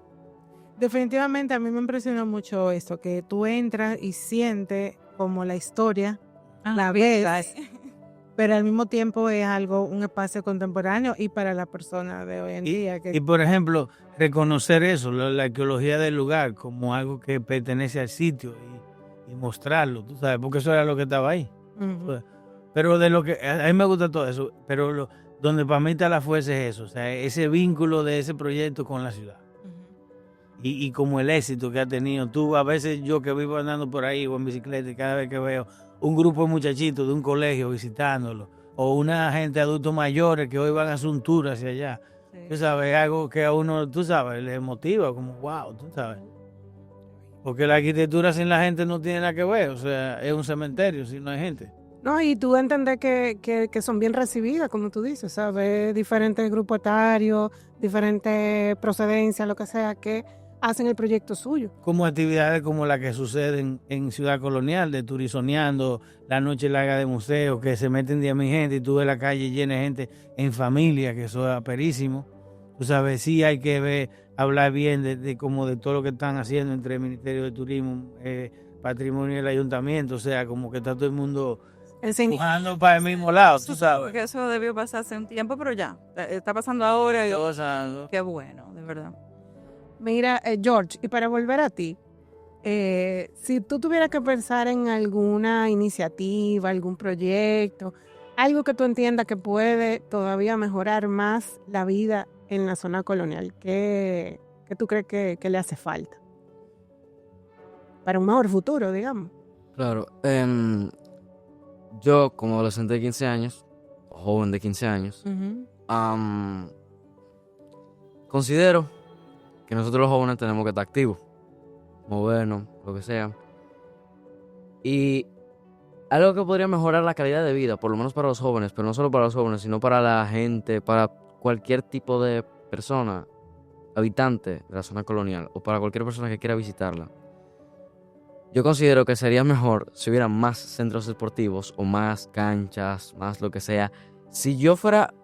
Definitivamente a mí me impresionó mucho esto, que tú entras y sientes como la historia, la ves, pero al mismo tiempo es algo, un espacio contemporáneo y para la persona de hoy en día. Y por ejemplo, reconocer eso, la arqueología del lugar, como algo que pertenece al sitio y mostrarlo, tú sabes, porque eso era lo que estaba ahí. Ujú. Pero de lo que a mí me gusta todo eso, pero donde para mí está la fuerza es eso, o sea, ese vínculo de ese proyecto con la ciudad. Y como el éxito que ha tenido. Tú, a veces yo que vivo andando por ahí o en bicicleta, y cada vez que veo un grupo de muchachitos de un colegio visitándolo, o una gente adultos mayores que hoy van a hacer un tour hacia allá, tú sabes, algo que a uno, tú sabes, le motiva, como wow, tú sabes. Porque la arquitectura sin la gente no tiene nada que ver, o sea, es un cementerio si no hay gente. No, y tú entender que son bien recibidas, como tú dices, ¿sabes? Diferentes grupos etarios, diferentes procedencias, lo que sea, que hacen el proyecto suyo. Como actividades como la que suceden en Ciudad Colonial, de turizoneando, la noche larga de museo, que se meten 10.000 gente y tú ves la calle llena de gente en familia, que eso es aperísimo. Tú sabes, sí hay que ver, hablar bien de como de todo lo que están haciendo entre el Ministerio de Turismo, Patrimonio y el Ayuntamiento, o sea, como que está todo el mundo empujando para el mismo lado, tú sabes. Porque eso debió pasar hace un tiempo, pero ya, está pasando ahora. Y Pasando. qué bueno, de verdad. Mira, George, y para volver a ti, si tú tuvieras que pensar en alguna iniciativa, algún proyecto, algo que tú entiendas que puede todavía mejorar más la vida en la zona colonial, ¿qué tú crees que le hace falta? Para un mejor futuro, digamos. Claro, yo como adolescente de 15 años, joven de 15 años, considero que nosotros los jóvenes tenemos que estar activos, movernos, lo que sea. Y algo que podría mejorar la calidad de vida, por lo menos para los jóvenes, pero no solo para los jóvenes, sino para la gente, para cualquier tipo de persona, habitante de la zona colonial, o para cualquier persona que quiera visitarla. Yo considero que sería mejor si hubiera más centros deportivos o más canchas, más lo que sea. Si yo fuera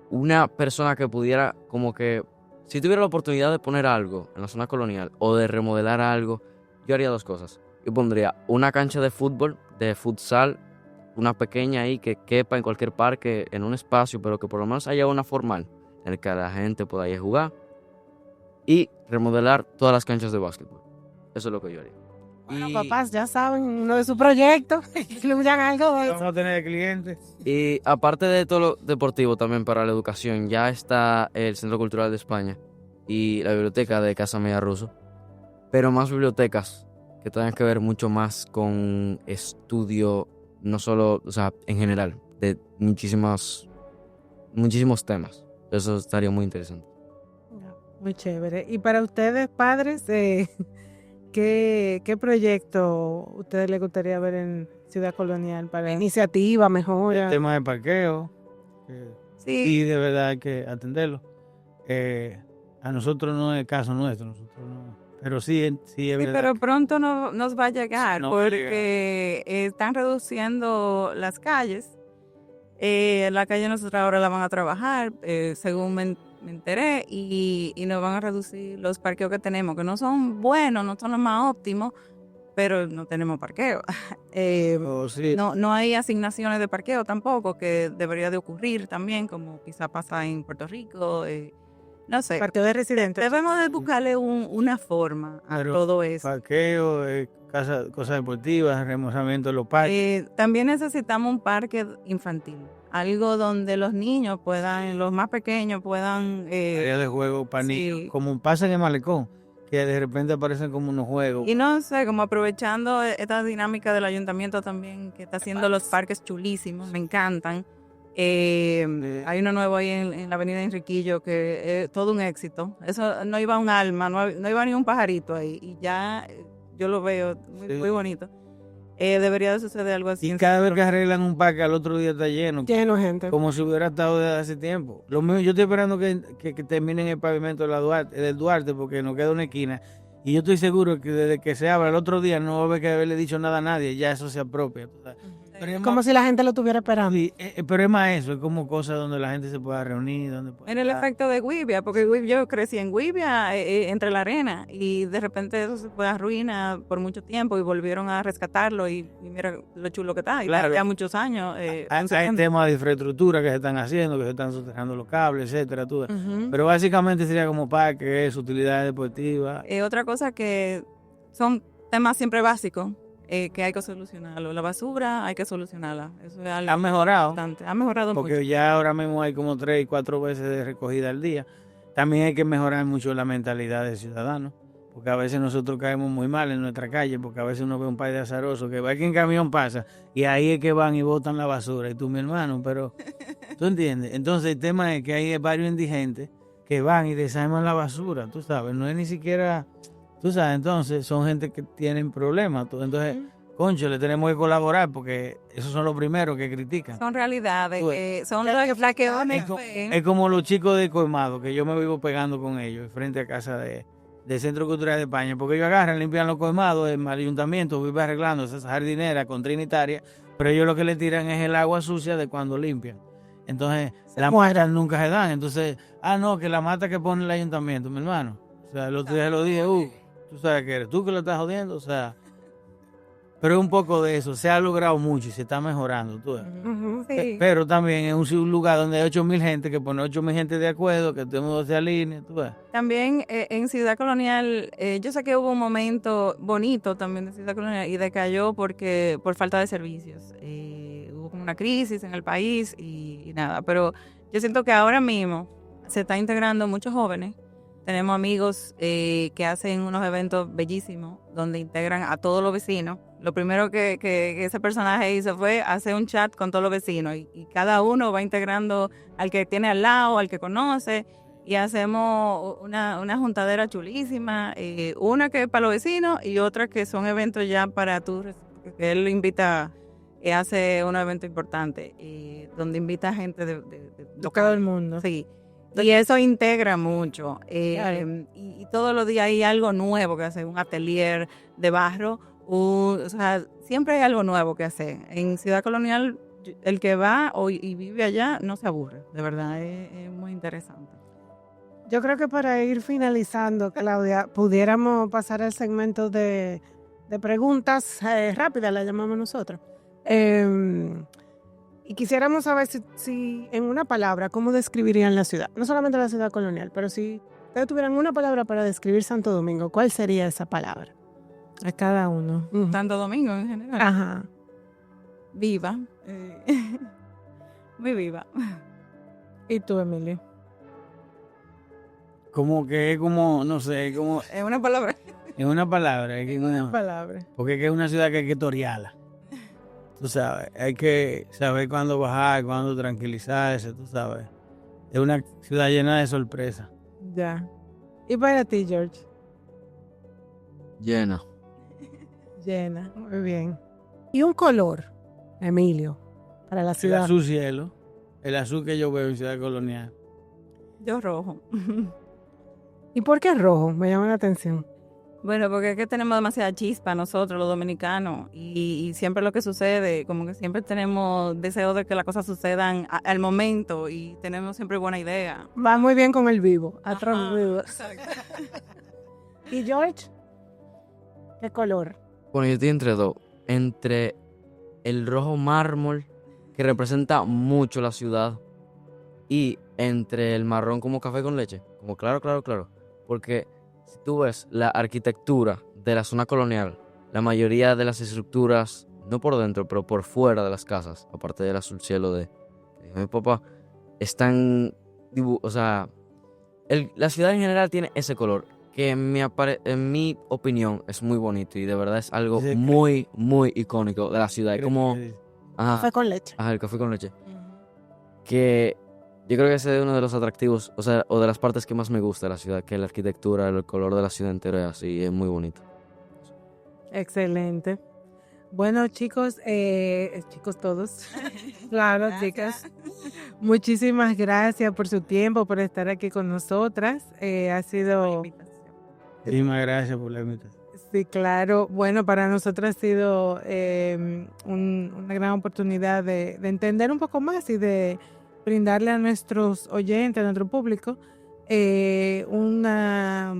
una persona que pudiera como que, si tuviera la oportunidad de poner algo en la zona colonial o de remodelar algo, yo haría dos cosas. Yo pondría una cancha de fútbol, de futsal, una pequeña ahí que quepa en cualquier parque, en un espacio, pero que por lo menos haya una formal en la que la gente pueda ir a jugar. Y remodelar todas las canchas de básquetbol. Eso es lo que yo haría. Bueno, papás, ya saben, uno de sus proyectos, incluyan algo de eso. Vamos a tener clientes. Y aparte de todo lo deportivo también para la educación, ya está el Centro Cultural de España y la biblioteca de Casa Media Russo, pero más bibliotecas que tengan que ver mucho más con estudio, no solo, o sea, en general, de muchísimos temas. Eso estaría muy interesante. Muy chévere. Y para ustedes, padres, ¿qué proyecto a ustedes les gustaría ver en Ciudad Colonial para Iniciativa, El mejora. tema de parqueo, Sí, y de verdad hay que atenderlo. A nosotros no es caso nuestro, nosotros no. Pero sí es sí, verdad. pero pronto no nos va a llegar No va a porque están reduciendo las calles. La calle nosotros ahora la van a trabajar, según me enteré, y nos van a reducir los parqueos que tenemos, que no son buenos, no son los más óptimos, pero no tenemos parqueo. Sí. No hay asignaciones de parqueo tampoco, que debería de ocurrir también, como quizá pasa en Puerto Rico. No sé. parqueo de residentes? Debemos de buscarle una forma a Pero todo eso. parqueo, cosas deportivas, remozamiento de los parques. También necesitamos un parque infantil, algo donde los niños puedan, los más pequeños puedan... Área de juego para sí. niños, como pasa en el malecón, que de repente aparecen como unos juegos. Y no sé, como aprovechando esta dinámica del ayuntamiento también, que está haciendo los parques chulísimos, me encantan. Hay uno nuevo ahí en la avenida Enriquillo que es todo un éxito. Eso no iba un alma, no iba ni un pajarito ahí. Y ya yo lo veo muy bonito. Debería de suceder algo así. Y cada vez que arreglan un parque, al otro día está lleno. Lleno de gente. Como si hubiera estado desde hace tiempo. Lo mismo, yo estoy esperando que terminen el pavimento del Duarte, porque nos queda una esquina. Y yo estoy seguro que desde que se abra el otro día no va a haber que haberle dicho nada a nadie, ya eso se apropia. Pero es Como más, si la gente lo estuviera esperando. sí, pero es más eso, es como cosas donde la gente se pueda reunir. En el efecto de Guivia, porque yo crecí en Guivia, entre la arena, y de repente eso se fue a ruina por mucho tiempo y volvieron a rescatarlo y mira lo chulo que está, y Claro. ya muchos años. Hay temas de infraestructura que se están haciendo, que se están soterrando los cables, etcétera. Pero básicamente sería como parques, utilidades deportivas. Otra cosa que son temas siempre básicos, que hay que solucionarlo. La basura hay que solucionarla. Eso es algo Ha mejorado. importante. Ha mejorado Porque mucho. ya ahora mismo hay como 3 y 4 veces de recogida al día. También hay que mejorar mucho la mentalidad del ciudadano, porque a veces nosotros caemos muy mal en nuestra calle, porque a veces uno ve un par de azarosos que va que en camión pasa y ahí es que van y botan la basura. Y tú, mi hermano, pero tú entiendes. Entonces el tema es que hay varios indigentes que van y desarman la basura, tú sabes, no es ni siquiera, tú sabes, entonces son gente que tienen problemas. Entonces, concho, le tenemos que colaborar porque esos son los primeros que critican. Son realidades, Tú son los que flaqueones. Es como los chicos de Colmado, que yo me vivo pegando con ellos frente a casa del Centro Cultural de España, porque ellos agarran, limpian los colmados, el ayuntamiento vive arreglando esas jardineras con trinitaria, pero ellos lo que le tiran es el agua sucia de cuando limpian. Entonces, las matas nunca se dan. Entonces, no, que la mata que pone el ayuntamiento, mi hermano. O sea, el otro día lo dije, tú sabes que eres tú que lo estás jodiendo, o sea... Pero es un poco de eso, se ha logrado mucho y se está mejorando. ¿Tú ves? Sí. Pero también es un lugar donde hay 8,000 gente, que pone 8,000 gente de acuerdo, que todo el mundo se alinee. ¿Tú ves? También en Ciudad Colonial, yo sé que hubo un momento bonito también de Ciudad Colonial y decayó por falta de servicios. Hubo como una crisis en el país y nada, pero yo siento que ahora mismo se está integrando muchos jóvenes. Tenemos amigos que hacen unos eventos bellísimos donde integran a todos los vecinos. Lo primero que ese personaje hizo fue hacer un chat con todos los vecinos y cada uno va integrando al que tiene al lado, al que conoce, y hacemos una juntadera chulísima, una que es para los vecinos y otra que son eventos ya para tours, que él invita, hace un evento importante donde invita gente de todo el mundo. Sí. Y eso integra mucho. Y todos los días hay algo nuevo que hacer, un atelier de barro. O sea, siempre hay algo nuevo que hacer. En Ciudad Colonial, el que va y vive allá no se aburre. De verdad, es muy interesante. Yo creo que para ir finalizando, Claudia, pudiéramos pasar al segmento de preguntas rápidas, la llamamos nosotros. Y quisiéramos saber si en una palabra, ¿cómo describirían la ciudad? No solamente la ciudad colonial, pero si ustedes tuvieran una palabra para describir Santo Domingo, ¿cuál sería esa palabra? A cada uno. Santo Domingo en general. Ajá. Viva. Muy viva. ¿Y tú, Emilio? Como que es como, no sé, como... Es una palabra. Es una palabra. Es que Una palabra. porque es que es una ciudad que hay que torearla. Tú sabes, hay que saber cuándo bajar, cuándo tranquilizarse, tú sabes. Es una ciudad llena de sorpresas. Ya. ¿Y para ti, George? Llena. Llena. Muy bien. Y un color, Emilio, para la El ciudad. azul cielo, el azul que yo veo en Ciudad Colonial. Yo rojo. ¿Y por qué rojo? Me llama la atención. Bueno, porque es que tenemos demasiada chispa nosotros, los dominicanos, y siempre lo que sucede, como que siempre tenemos deseo de que las cosas sucedan al momento y tenemos siempre buena idea. Va muy bien con el vivo, atrás Ajá, vivo. exacto. ¿Y George? ¿Qué color? Bueno, yo estoy entre dos. Entre el rojo mármol, que representa mucho la ciudad, y entre el marrón como café con leche. Como claro. Porque si tú ves la arquitectura de la zona colonial, la mayoría de las estructuras, no por dentro, pero por fuera de las casas, aparte del azul cielo de mi papá, están, o sea, la ciudad en general tiene ese color, que en mi opinión es muy bonito y de verdad es algo Sí, muy, muy icónico de la ciudad. Creo Como, que- Café con leche. el café con leche. Que yo creo que ese es uno de los atractivos, o sea, o de las partes que más me gusta de la ciudad, que la arquitectura, el color de la ciudad entera es así, es muy bonito. Excelente. Bueno, chicos todos. Claro, chicas. Muchísimas gracias por su tiempo, por estar aquí con nosotras. Ha sido, Muchísimas gracias por la invitación. sí, claro. Bueno, para nosotros ha sido una gran oportunidad de entender un poco más y de brindarle a nuestros oyentes, a nuestro público, una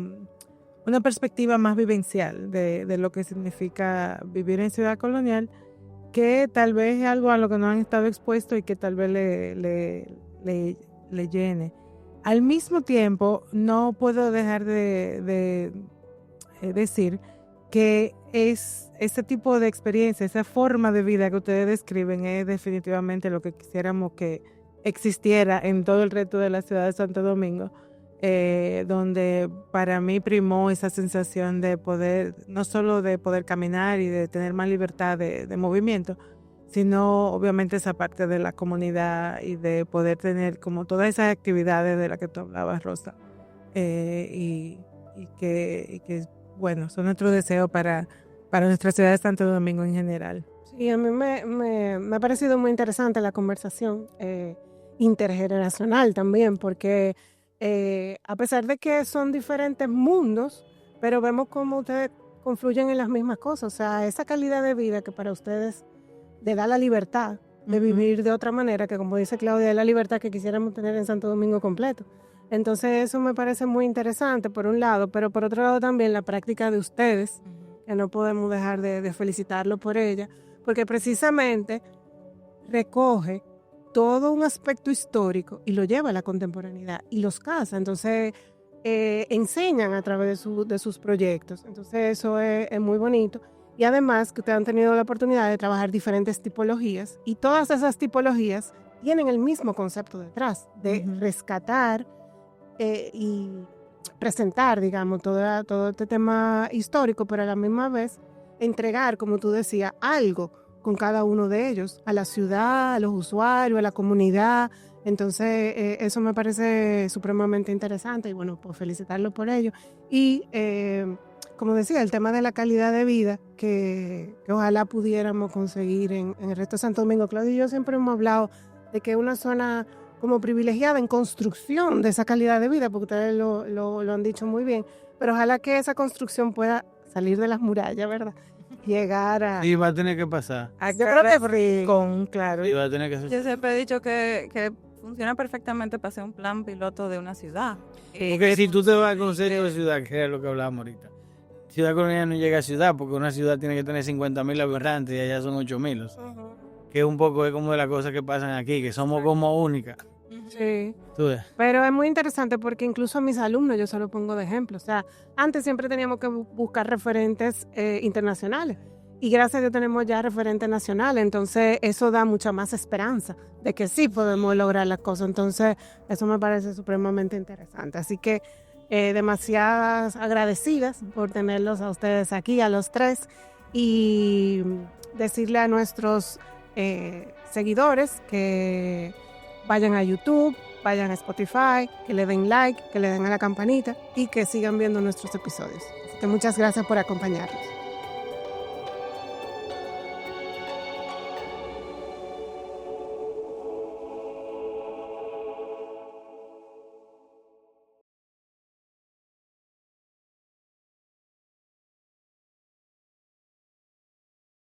perspectiva más vivencial de lo que significa vivir en Ciudad Colonial, que tal vez es algo a lo que no han estado expuestos y que tal vez le llene. Al mismo tiempo, no puedo dejar de decir que ese tipo de experiencia, esa forma de vida que ustedes describen es definitivamente lo que quisiéramos que existiera en todo el resto de la ciudad de Santo Domingo, donde para mí primó esa sensación de poder, no solo de poder caminar y de tener más libertad de movimiento, sino obviamente esa parte de la comunidad y de poder tener como todas esas actividades de las que tú hablabas, Rosa, y que bueno, son nuestro deseo para nuestra ciudad de Santo Domingo en general. Sí, a mí me ha parecido muy interesante la conversación intergeneracional también, porque a pesar de que son diferentes mundos, pero vemos cómo ustedes confluyen en las mismas cosas. O sea, esa calidad de vida que para ustedes le da la libertad de vivir de otra manera, que como dice Claudia, es la libertad que quisiéramos tener en Santo Domingo completo. Entonces eso me parece muy interesante por un lado, pero por otro lado también la práctica de ustedes, que no podemos dejar de felicitarlo por ella, porque precisamente recoge todo un aspecto histórico y lo lleva a la contemporaneidad y los casa. Entonces enseñan a través de sus proyectos. Entonces eso es muy bonito. Y además que ustedes han tenido la oportunidad de trabajar diferentes tipologías y todas esas tipologías tienen el mismo concepto detrás, de rescatar y presentar, digamos, todo este tema histórico, pero a la misma vez entregar, como tú decías, algo con cada uno de ellos, a la ciudad, a los usuarios, a la comunidad. Entonces, eso me parece supremamente interesante y bueno, pues felicitarlo por ello. Y, como decía, el tema de la calidad de vida que ojalá pudiéramos conseguir en el resto de Santo Domingo. Claudio y yo siempre hemos hablado de que es una zona como privilegiada en construcción de esa calidad de vida, porque ustedes lo han dicho muy bien, pero ojalá que esa construcción pueda salir de las murallas, ¿verdad? Llegar a... Sí, va a tener que pasar. Yo creo que claro. Sí, va a tener que ser. Yo siempre he dicho que funciona perfectamente para ser un plan piloto de una ciudad. Porque si tú te vas a concepto de ciudad, que es lo que hablábamos ahorita, Ciudad Colonial no llega a ciudad porque una ciudad tiene que tener 50,000 habitantes y allá son 8,000. Que un poco es como de las cosas que pasan aquí, que somos como únicas. Sí. ¿Tú ves? Pero es muy interesante porque incluso a mis alumnos yo se lo pongo de ejemplo. O sea, antes siempre teníamos que buscar referentes internacionales y gracias a Dios tenemos ya referentes nacionales. Entonces eso da mucha más esperanza de que sí podemos lograr las cosas. Entonces eso me parece supremamente interesante. Así que demasiadas agradecidas por tenerlos a ustedes aquí, a los tres, y decirle a nuestros seguidores que vayan a YouTube, vayan a Spotify, que le den like, que le den a la campanita y que sigan viendo nuestros episodios. Así que muchas gracias por acompañarnos.